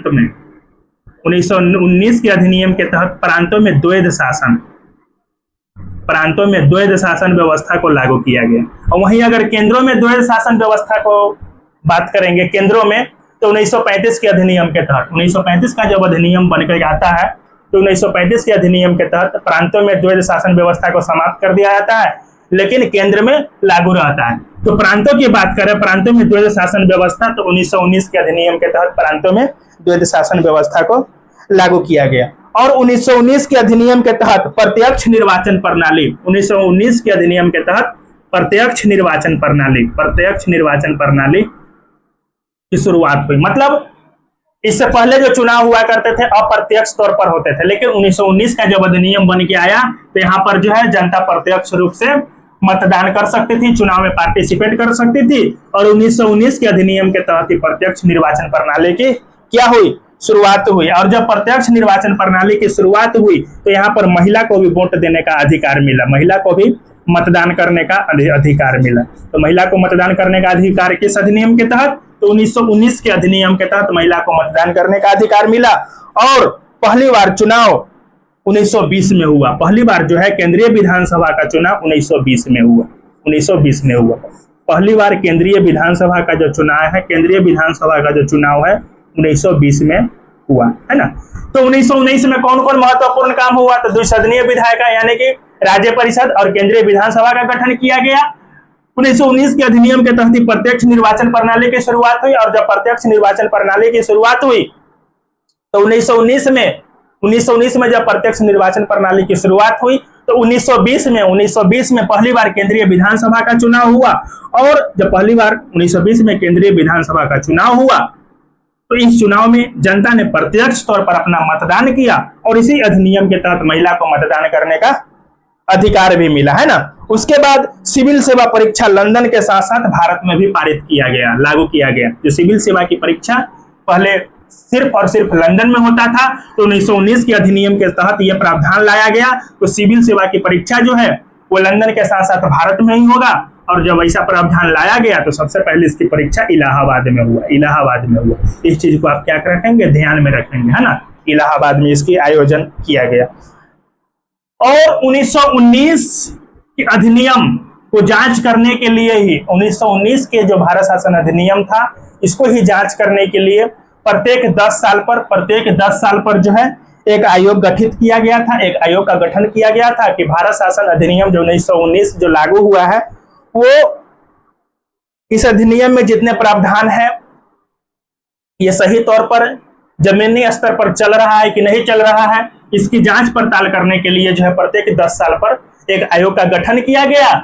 में 1919 के अधिनियम के तहत प्रांतों में द्वैध शासन व्यवस्था को लागू किया गया। और वहीं अगर केंद्रों में द्वैध शासन व्यवस्था को बात करेंगे केंद्रों में, तो 1935 के अधिनियम के तहत, 1935 का जब अधिनियम बनकर आता है तो 1935 के अधिनियम के तहत प्रांतों में द्वैध शासन व्यवस्था को समाप्त कर दिया जाता है, लेकिन केंद्र में लागू रहता है। तो प्रांतों की बात करें, प्रांतों में द्वैध शासन व्यवस्था, तो 1919 के अधिनियम के तहत प्रांतों में द्वैध शासन व्यवस्था को लागू किया गया। और 1919 के अधिनियम के तहत प्रत्यक्ष निर्वाचन प्रणाली, 1919 के अधिनियम के तहत प्रत्यक्ष निर्वाचन प्रणाली की शुरुआत हुई। मतलब इससे पहले जो चुनाव हुआ करते थे अप्रत्यक्ष तौर पर होते थे, लेकिन 1919 का जब अधिनियम बन के आया तो यहाँ पर जो है जनता प्रत्यक्ष रूप से मतदान कर सकती थी, चुनाव में पार्टिसिपेट कर सकती थी। और 1919 के अधिनियम के तहत प्रत्यक्ष निर्वाचन प्रणाली की क्या हुई, शुरुआत हुई। और जब प्रत्यक्ष निर्वाचन प्रणाली की शुरुआत हुई तो यहाँ पर महिला को भी वोट देने का अधिकार मिला, महिला को भी मतदान करने का अधिकार मिला। तो महिला को मतदान करने का अधिकार किस अधिनियम के तहत, तो 1919 के अधिनियम के तहत महिला को मतदान करने का अधिकार मिला। और पहली बार चुनाव 1920 में हुआ, पहली बार जो है केंद्रीय विधानसभा का चुनाव 1920 में हुआ, 1920 में हुआ पहली बार केंद्रीय विधानसभा का जो चुनाव है, केंद्रीय विधानसभा का जो चुनाव है 1920 में हुआ, है ना। तो 1919 में कौन कौन महत्वपूर्ण काम हुआ, तो द्विसदनीय विधायिका यानी कि राज्य परिषद और केंद्रीय विधानसभा का गठन किया गया। 1919 के अधिनियम के तहत प्रत्यक्ष निर्वाचन प्रणाली की शुरुआत हुई। और जब प्रत्यक्ष निर्वाचन प्रणाली की शुरुआत हुई तो 1919 में जब प्रत्यक्ष निर्वाचन प्रणाली की शुरुआत हुई तो 1920 में पहली बार केंद्रीय विधानसभा का चुनाव हुआ। और जब पहली बार 1920 में केंद्रीय विधानसभा का चुनाव हुआ तो इस चुनाव में जनता ने प्रत्यक्ष तौर पर अपना मतदान किया और इसी अधिनियम के तहत महिला को मतदान करने का अधिकार भी मिला, है ना। उसके बाद सिविल सेवा परीक्षा लंदन के साथ साथ भारत में भी पारित किया गया, लागू किया गया। जो सिविल सेवा की परीक्षा पहले सिर्फ और सिर्फ लंदन में होता था, तो 1919 के अधिनियम के तहत यह प्रावधान लाया गया। तो सिविल सेवा की परीक्षा जो है वो लंदन के साथ साथ भारत में ही होगा। और जब ऐसा प्रावधान लाया गया तो सबसे पहले इसकी परीक्षा इलाहाबाद में हुआ, इलाहाबाद में हुआ। इस चीज को आप क्या रखेंगे, ध्यान में रखेंगे, है ना। इलाहाबाद में इसकी आयोजन किया गया। और 1919 के अधिनियम को जांच करने के लिए ही 1919 के जो भारत शासन अधिनियम था इसको ही जांच करने के लिए प्रत्येक 10 साल पर जो है एक आयोग गठित किया गया था, एक आयोग का गठन किया गया था कि भारत शासन अधिनियम जो 1919 जो लागू हुआ है वो इस अधिनियम में जितने प्रावधान है ये सही तौर पर जमीनी स्तर पर चल रहा है कि नहीं चल रहा है, इसकी जांच पड़ताल करने के लिए जो है प्रत्येक 10 साल पर एक आयोग का गठन किया गया।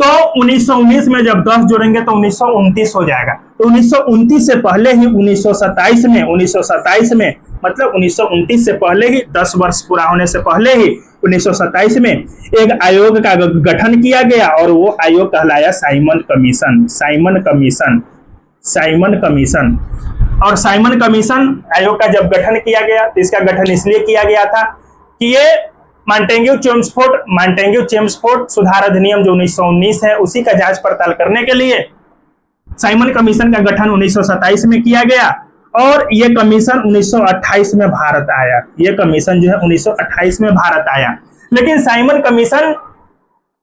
तो 1919 में जब 10 जोड़ेंगे तो 1929 हो जाएगा। तो 1929 से पहले ही 1927 में मतलब 1929 से पहले ही 10 वर्ष पूरा होने से पहले ही 1927 में एक आयोग का गठन किया गया और वो आयोग कहलाया साइमन कमीशन। और साइमन कमीशन आयोग का जब गठन किया गया तो इसका गठन इसलिए किया गया था कि ये मॉन्टेग्यू चेम्सफोर्ड सुधार अधिनियम जो 1919 है उसी का जांच पड़ताल करने के लिए साइमन कमीशन का गठन 1927 में किया गया। और ये कमीशन 1928 में भारत आया, ये कमीशन जो है 1928 में भारत आया। लेकिन साइमन कमीशन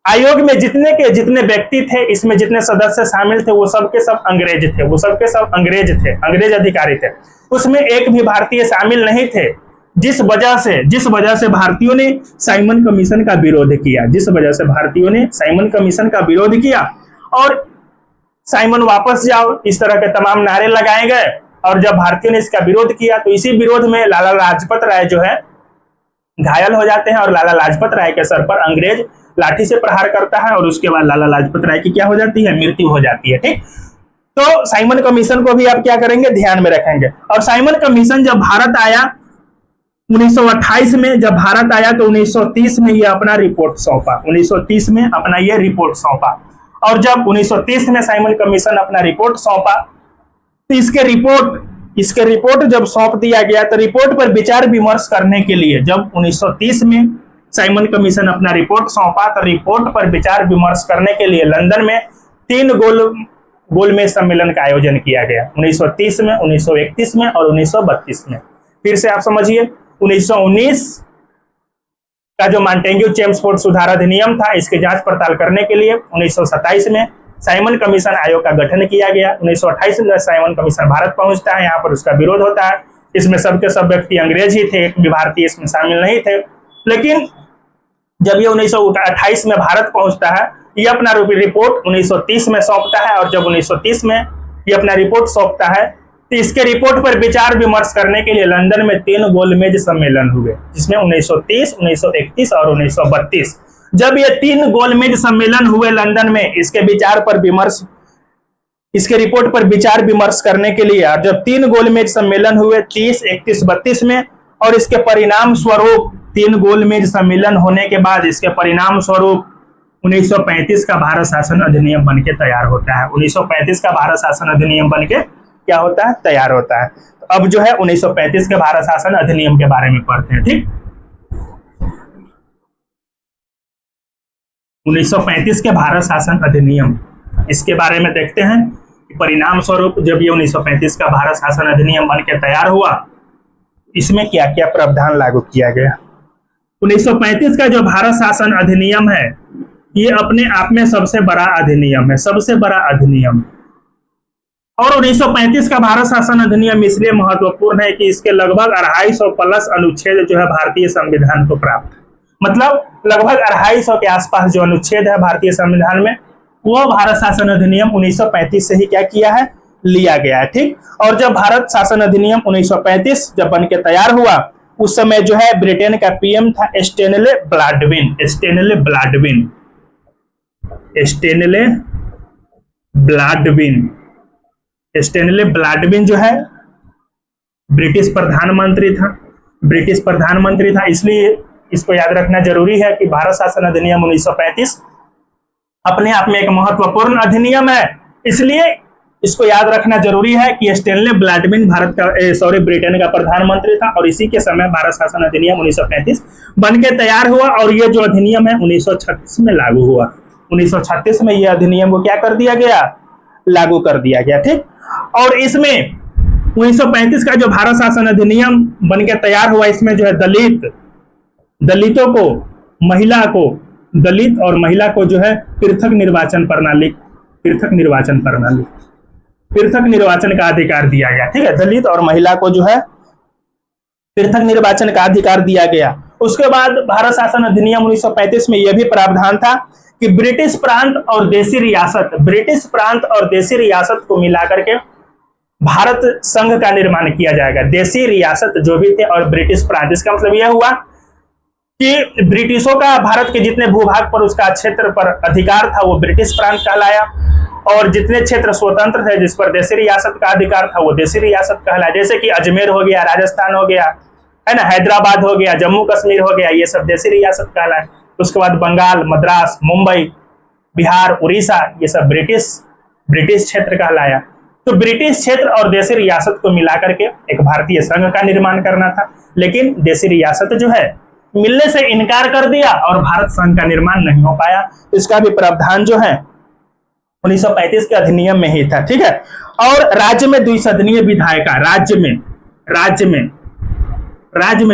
आयोग में जितने व्यक्ति थे, इसमें जितने सदस्य शामिल थे वो सबके सब अंग्रेज थे, अंग्रेज अधिकारी थे। उसमें एक भी भारतीय शामिल नहीं थे, जिस वजह से भारतीयों ने साइमन कमीशन का विरोध किया और साइमन वापस जाओ, इस तरह के तमाम नारे लगाए गए। और जब भारतीयों ने इसका विरोध किया तो इसी विरोध में लाला लाजपत राय जो है घायल हो जाते हैं और लाला लाजपत राय के सर पर अंग्रेज लाठी से प्रहार करता है और उसके बाद लाला लाजपत राय की क्या हो जाती है, मृत्यु हो जाती है। ठीक, तो साइमन कमीशन को भी आप क्या करेंगे, ध्यान में रखेंगे। और साइमन कमीशन जब भारत आया 1928 में, जब भारत आया तो 1930 में ये अपना रिपोर्ट सौंपा, 1930 में अपना ये रिपोर्ट सौंपा। और जब 1930 में साइमन कमीशन अपना रिपोर्ट सौंपा तो इसके रिपोर्ट जब सौंप दिया गया तो रिपोर्ट पर विचार विमर्श करने के लिए जब 1930 में साइमन कमीशन अपना रिपोर्ट सौंपा तो रिपोर्ट पर विचार विमर्श करने के लिए लंदन में 3 गोलमेज सम्मेलन का आयोजन किया गया, 1930 में, 1931 में और 1932 में। फिर से आप समझिए, 1919 का जो मॉन्टेग्यू चेम्सफोर्ड सुधार अधिनियम था, इसकी जांच पड़ताल करने के लिए 1927 में साइमन कमीशन आयोग का गठन किया गया। 1928 में साइमन कमीशन भारत पहुंचता है, यहाँ पर उसका विरोध होता है। इसमें सबके सब व्यक्ति अंग्रेज ही थे, भारतीय इसमें शामिल नहीं थे। लेकिन जब ये 1928 में भारत पहुंचता है, ये अपना रिपोर्ट 1930 में सौंपता है, और जब 1930 में ये अपना रिपोर्ट सौंपता है, तो इसके रिपोर्ट पर विचार विमर्श करने के लिए लंदन में 3 गोलमेज सम्मेलन हुए, जिसमें 1930, 1931 और 1932। जब ये 3 गोलमेज सम्मेलन हुए लंदन में, इसके विचार पर विमर्श, इसके रिपोर्ट पर विचार विमर्श करने के लिए, और जब 3 गोलमेज सम्मेलन हुए 30, 31, 32 में, और इसके परिणाम स्वरूप 3 गोलमेज सम्मेलन होने के बाद इसके परिणाम स्वरूप 1935 का भारत शासन अधिनियम बनके तैयार होता है। 1935 का भारत शासन अधिनियम बनके क्या होता है, तैयार होता है। तो अब जो है 1935 के भारत शासन अधिनियम के बारे में पढ़ते हैं। ठीक, 1935 के भारत शासन अधिनियम, इसके बारे में देखते हैं कि परिणाम स्वरूप जब ये 1935 का भारत शासन अधिनियम बनके तैयार हुआ, इसमें क्या क्या प्रावधान लागू किया गया। 1935 का जो भारत शासन अधिनियम है, ये अपने आप में सबसे बड़ा अधिनियम है, सबसे बड़ा अधिनियम। और 1935 का भारत शासन अधिनियम इसलिए महत्वपूर्ण है कि इसके लगभग 250 प्लस अनुच्छेद जो है भारतीय संविधान को प्राप्त, मतलब लगभग 250 के आसपास जो अनुच्छेद है भारतीय संविधान में, वो भारत शासन अधिनियम 1935 से ही क्या किया है, लिया गया है। ठीक, और जब भारत शासन अधिनियम 1935 जब बन के तैयार हुआ, उस समय जो है ब्रिटेन का पीएम था स्टैनले ब्लैडविन। स्टैनले ब्लैडविन, स्टैनले ब्लैडविन, स्टैनले ब्लैडविन जो है ब्रिटिश प्रधानमंत्री था, ब्रिटिश प्रधानमंत्री था। इसलिए इसको याद रखना जरूरी है कि भारत शासन अधिनियम 1935 अपने आप में एक महत्वपूर्ण अधिनियम है, इसलिए इसको याद रखना जरूरी है कि स्टैनले ब्लैडविन ब्रिटेन का प्रधानमंत्री था, और इसी के समय भारत शासन अधिनियम 1935 बनके तैयार हुआ, और ये जो अधिनियम है 1936 में लागू हुआ। 1936 में यह अधिनियम को क्या कर दिया गया, लागू कर दिया गया। ठीक, और इसमें 1935 का जो भारत शासन अधिनियम बनके तैयार हुआ, इसमें जो है दलितों को, महिला को, दलित और महिला को जो है पृथक निर्वाचन का अधिकार दिया गया। ठीक है, दलित और महिला को जो है पृथक निर्वाचन का अधिकार दिया गया। उसके बाद भारत शासन अधिनियम 1935 में यह भी प्रावधान था कि ब्रिटिश प्रांत और देशी रियासत को मिलाकर के भारत संघ का निर्माण किया जाएगा। देशी रियासत जो भी थे और ब्रिटिश प्रांत, इसका मतलब यह हुआ कि ब्रिटिशों का भारत के जितने भूभाग पर उसका क्षेत्र पर अधिकार था वो ब्रिटिश प्रांत कहलाया, और जितने क्षेत्र स्वतंत्र थे जिस पर देशी रियासत का अधिकार था वो देशी रियासत कहलाया। जैसे कि अजमेर हो गया, राजस्थान हो गया, है ना, हैदराबाद हो गया, जम्मू कश्मीर हो गया, ये सब देशी रियासत कहलाए। उसके बाद बंगाल, मद्रास, मुंबई, बिहार, उड़ीसा, ये सब ब्रिटिश क्षेत्र कहलाया। तो ब्रिटिश क्षेत्र और देशी रियासत को मिलाकर के एक भारतीय संघ का निर्माण करना था, लेकिन देशी रियासत जो है मिलने से इनकार कर दिया और भारत संघ का निर्माण नहीं हो पाया। इसका भी प्रावधान जो है 1935 के अधिनियम में ही था। ठीक है, और राज्य में द्विसदनीय विधायिका, राज्य में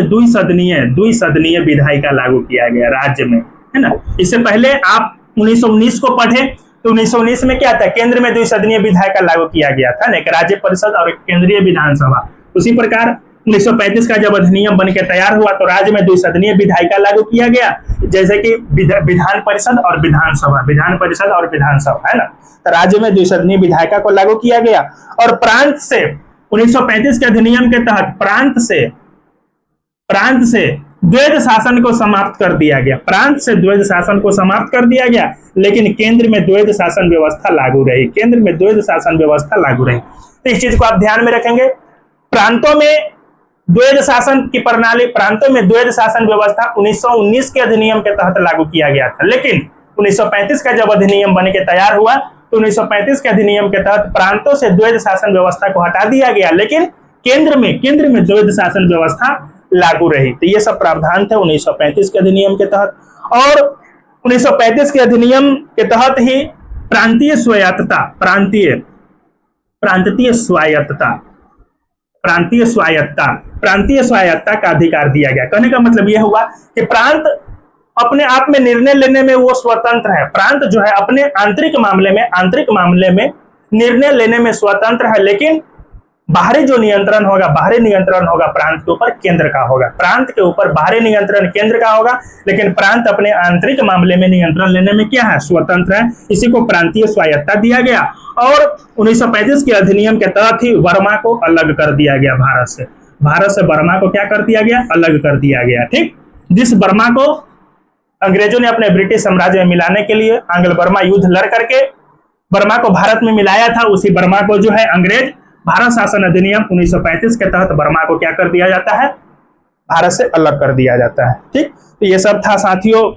द्विसदनीय विधायिका लागू किया गया राज्य में, है ना। इससे पहले आप 1919 को पढ़े तो 1919 में क्या था, केंद्र में द्विसदनीय विधायिका लागू किया गया था, एक राज्य परिषद और एक केंद्रीय विधानसभा। उसी प्रकार 1935 का जब अधिनियम बनकर तैयार हुआ तो राज्य में द्विसदनीय विधायिका लागू किया गया, जैसे कि विधान परिषद और विधानसभा, है ना। तो राज्य में द्विसदनीय विधायिका को लागू किया गया, और प्रांत से 1935 के अधिनियम के तहत प्रांत से द्वैध शासन को समाप्त कर दिया गया, लेकिन केंद्र में द्वैध शासन व्यवस्था लागू रही। तो इस चीज को आप ध्यान में रखेंगे। प्रांतों में द्वैध शासन की प्रणाली, प्रांतों में द्वैध शासन व्यवस्था 1919 के अधिनियम के तहत लागू किया गया था, लेकिन 1935 का जब अधिनियम बन के तैयार हुआ तो 1935 के अधिनियम के तहत प्रांतों से द्वैध शासन व्यवस्था को हटा दिया गया, लेकिन केंद्र में द्वैध शासन व्यवस्था लागू रही। तो ये सब प्रावधान थे 1935 के अधिनियम के तहत, और 1935 के अधिनियम के तहत ही प्रांतीय स्वायत्तता प्रांतीय स्वायत्ता, प्रांतीय स्वायत्ता का अधिकार दिया गया। कहने का मतलब यह हुआ कि प्रांत अपने आप में निर्णय लेने में वो स्वतंत्र है। प्रांत जो है अपने आंतरिक मामले में निर्णय लेने में स्वतंत्र है, लेकिन बाहरी जो नियंत्रण होगा, बाहरी नियंत्रण होगा प्रांत के ऊपर केंद्र का होगा। प्रांत के ऊपर बाहरी नियंत्रण केंद्र का होगा, लेकिन प्रांत अपने आंतरिक मामले में नियंत्रण लेने में क्या है, स्वतंत्र है। इसी को प्रांतीय स्वायत्ता दिया गया। और 1935 के अधिनियम के तहत ही बर्मा को अलग कर दिया गया भारत से। भारत से बर्मा को क्या कर दिया गया, अलग कर दिया गया। ठीक, जिस बर्मा को अंग्रेजों ने अपने ब्रिटिश साम्राज्य में मिलाने के लिए आंग्ल बर्मा युद्ध लड़ करके बर्मा को भारत में मिलाया था, उसी बर्मा को जो है अंग्रेज भारत शासन अधिनियम 1935 के तहत बर्मा को क्या कर दिया जाता है, भारत से अलग कर दिया जाता है। ठीक, तो ये सब था साथियों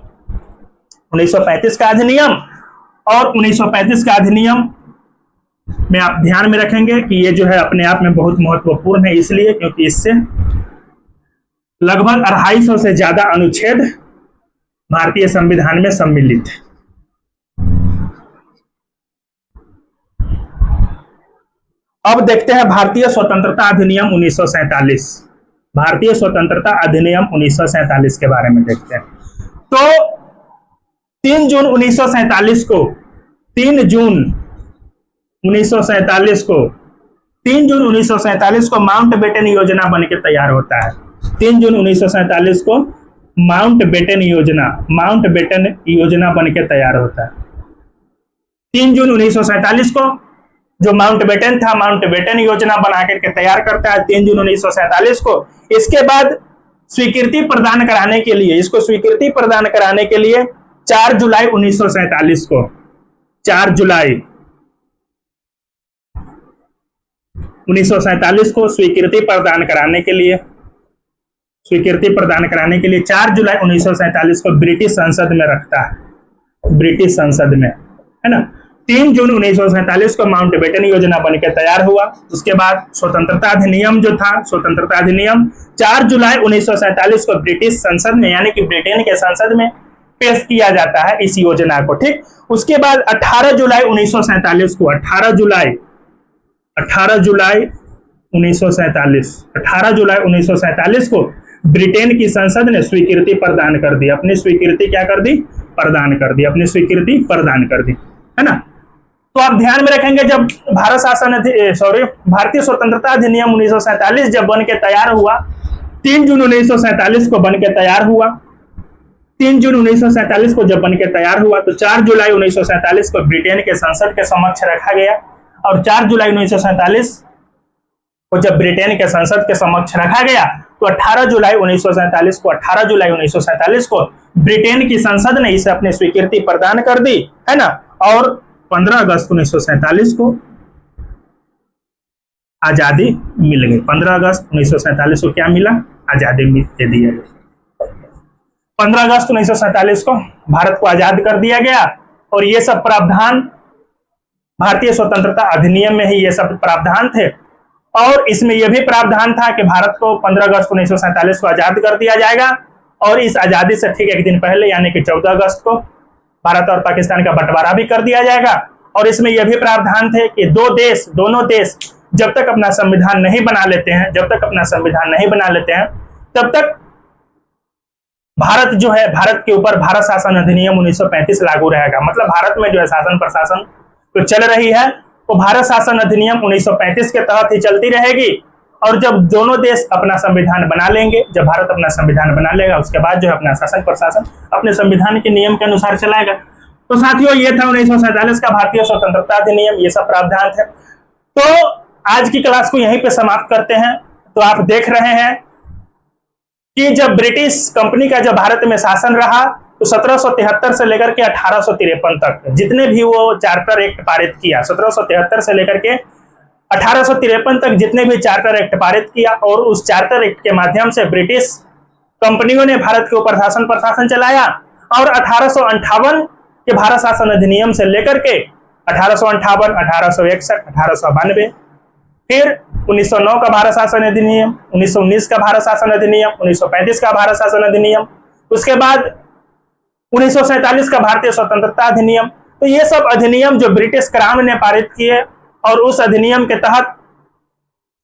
1935 का अधिनियम। और 1935 का अधिनियम में आप ध्यान में रखेंगे कि ये जो है अपने आप में बहुत महत्वपूर्ण है, इसलिए क्योंकि इससे लगभग 250 से ज्यादा अनुच्छेद भारतीय संविधान में सम्मिलित है। अब देखते हैं भारतीय स्वतंत्रता अधिनियम 1947। भारतीय स्वतंत्रता अधिनियम 1947 के बारे में देखते हैं। तो 3 जून 1947 को 3 जून 1947 को माउंटबेटन योजना बनकर तैयार होता है। 3 जून 1947 को माउंटबेटन योजना बनकर तैयार होता है। 3 जून 1947 को जो माउंटबेटन था, माउंटबेटन योजना बना करके तैयार करता है 3 जून 1947 को। इसके बाद स्वीकृति प्रदान कराने के लिए, इसको स्वीकृति प्रदान कराने के लिए 4 जुलाई 1947 को, 4 जुलाई 1947 को स्वीकृति प्रदान कराने के लिए 4 जुलाई 1947 को ब्रिटिश संसद में रखता है, ब्रिटिश संसद में, है ना। 3 जून 1947 को माउंटबेटन योजना बनकर तैयार हुआ। उसके बाद स्वतंत्रता अधिनियम जो था, स्वतंत्रता अधिनियम 4 जुलाई 1947 को ब्रिटिश संसद में, यानी कि ब्रिटेन के संसद में पेश किया जाता है इस योजना को। ठीक, उसके बाद 18 जुलाई 1947 को 18 जुलाई 1947 को ब्रिटेन की संसद ने स्वीकृति प्रदान कर दी, अपनी स्वीकृति क्या कर दी, प्रदान कर दी, अपनी स्वीकृति प्रदान कर दी, है ना। तो आप ध्यान में रखेंगे जब भारतीय स्वतंत्रता अधिनियम 1947 जब बन के तैयार हुआ, 3 जून 1947 को बन के तैयार हुआ, 3 जून 1947 को जब बन के तैयार हुआ, तो 4 जुलाई 1947 को ब्रिटेन के संसद के समक्ष रखा गया। और 4 जुलाई 1947 को जब ब्रिटेन के संसद के समक्ष रखा गया, तो 18 जुलाई 1947 को ब्रिटेन की संसद ने इसे अपनी स्वीकृति प्रदान कर दी, है ना। और 15 अगस्त 1947 को आजादी मिल गई। 15 अगस्त 1947 को क्या मिला, आजादी दे दिया गया। 15 अगस्त 1947 को भारत को आजाद कर दिया गया। और ये सब प्रावधान भारतीय स्वतंत्रता अधिनियम में ही ये सब प्रावधान थे। और इसमें यह भी प्रावधान था कि भारत को 15 अगस्त 1947 को आजाद कर दिया जाएगा। और इस आजादी से ठीक एक दिन पहले यानी कि 14 अगस्त को भारत और पाकिस्तान का बंटवारा भी कर दिया जाएगा। और इसमें यह भी प्रावधान थे कि दोनों देश जब तक अपना संविधान नहीं बना लेते हैं, तब तक भारत जो है, भारत के ऊपर भारत शासन अधिनियम 1935 लागू रहेगा। मतलब भारत में जो है शासन प्रशासन तो चल रही है, तो भारत शासन अधिनियम 1935 के तहत ही चलती रहेगी। और जब दोनों देश अपना संविधान बना लेंगे, जब भारत अपना संविधान बना लेगा, उसके बाद जो है अपना शासन प्रशासन अपने संविधान के नियम के अनुसार चलाएगा। तो साथियों, ये था 1947 का भारतीय स्वतंत्रता अधिनियम, ये सब प्रावधान थे। तो आज की क्लास को यहीं पे समाप्त करते हैं। तो आप देख रहे हैं कि जब ब्रिटिश कंपनी का जब भारत में शासन रहा, तो 1773 से लेकर के 1853 तक जितने भी वो चार्टर एक्ट पारित किया, 1773 से लेकर के 1853 तक जितने भी चार्टर एक्ट पारित किया, और उस चार्टर एक्ट के माध्यम से ब्रिटिश कंपनियों ने भारत के ऊपर शासन प्रशासन चलाया। और 1858 के भारत शासन अधिनियम से लेकर के 1858, 1861, 1892, फिर 1909 का भारत शासन अधिनियम, 1919 का भारत शासन अधिनियम, 1935 का भारत शासन अधिनियम, उसके बाद 1947 का भारतीय स्वतंत्रता अधिनियम। तो ये सब अधिनियम जो ब्रिटिश क्राउन ने पारित किए, और उस अधिनियम के तहत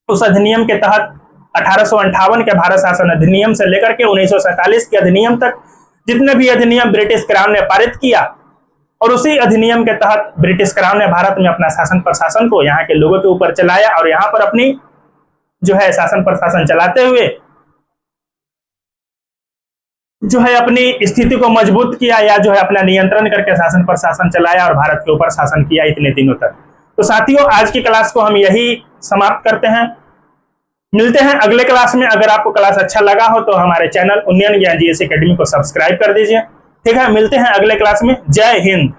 उस अधिनियम के तहत 1858 के भारत शासन अधिनियम से लेकर के 1947 के अधिनियम तक जितने भी अधिनियम ब्रिटिश क्राउन ने पारित किया, और उसी अधिनियम के तहत ब्रिटिश क्राउन ने भारत में अपना शासन प्रशासन को यहाँ के लोगों के ऊपर चलाया, और यहाँ पर अपनी जो है शासन प्रशासन चलाते हुए जो है अपनी स्थिति को मजबूत किया, या जो है अपना नियंत्रण करके शासन प्रशासन चलाया और भारत के ऊपर शासन किया इतने दिनों तक। तो साथियों, आज की क्लास को हम यही समाप्त करते हैं। मिलते हैं अगले क्लास में। अगर आपको क्लास अच्छा लगा हो तो हमारे चैनल उन्नयन ज्ञान जीएस एकेडमी को सब्सक्राइब कर दीजिए। ठीक है, मिलते हैं अगले क्लास में। जय हिंद।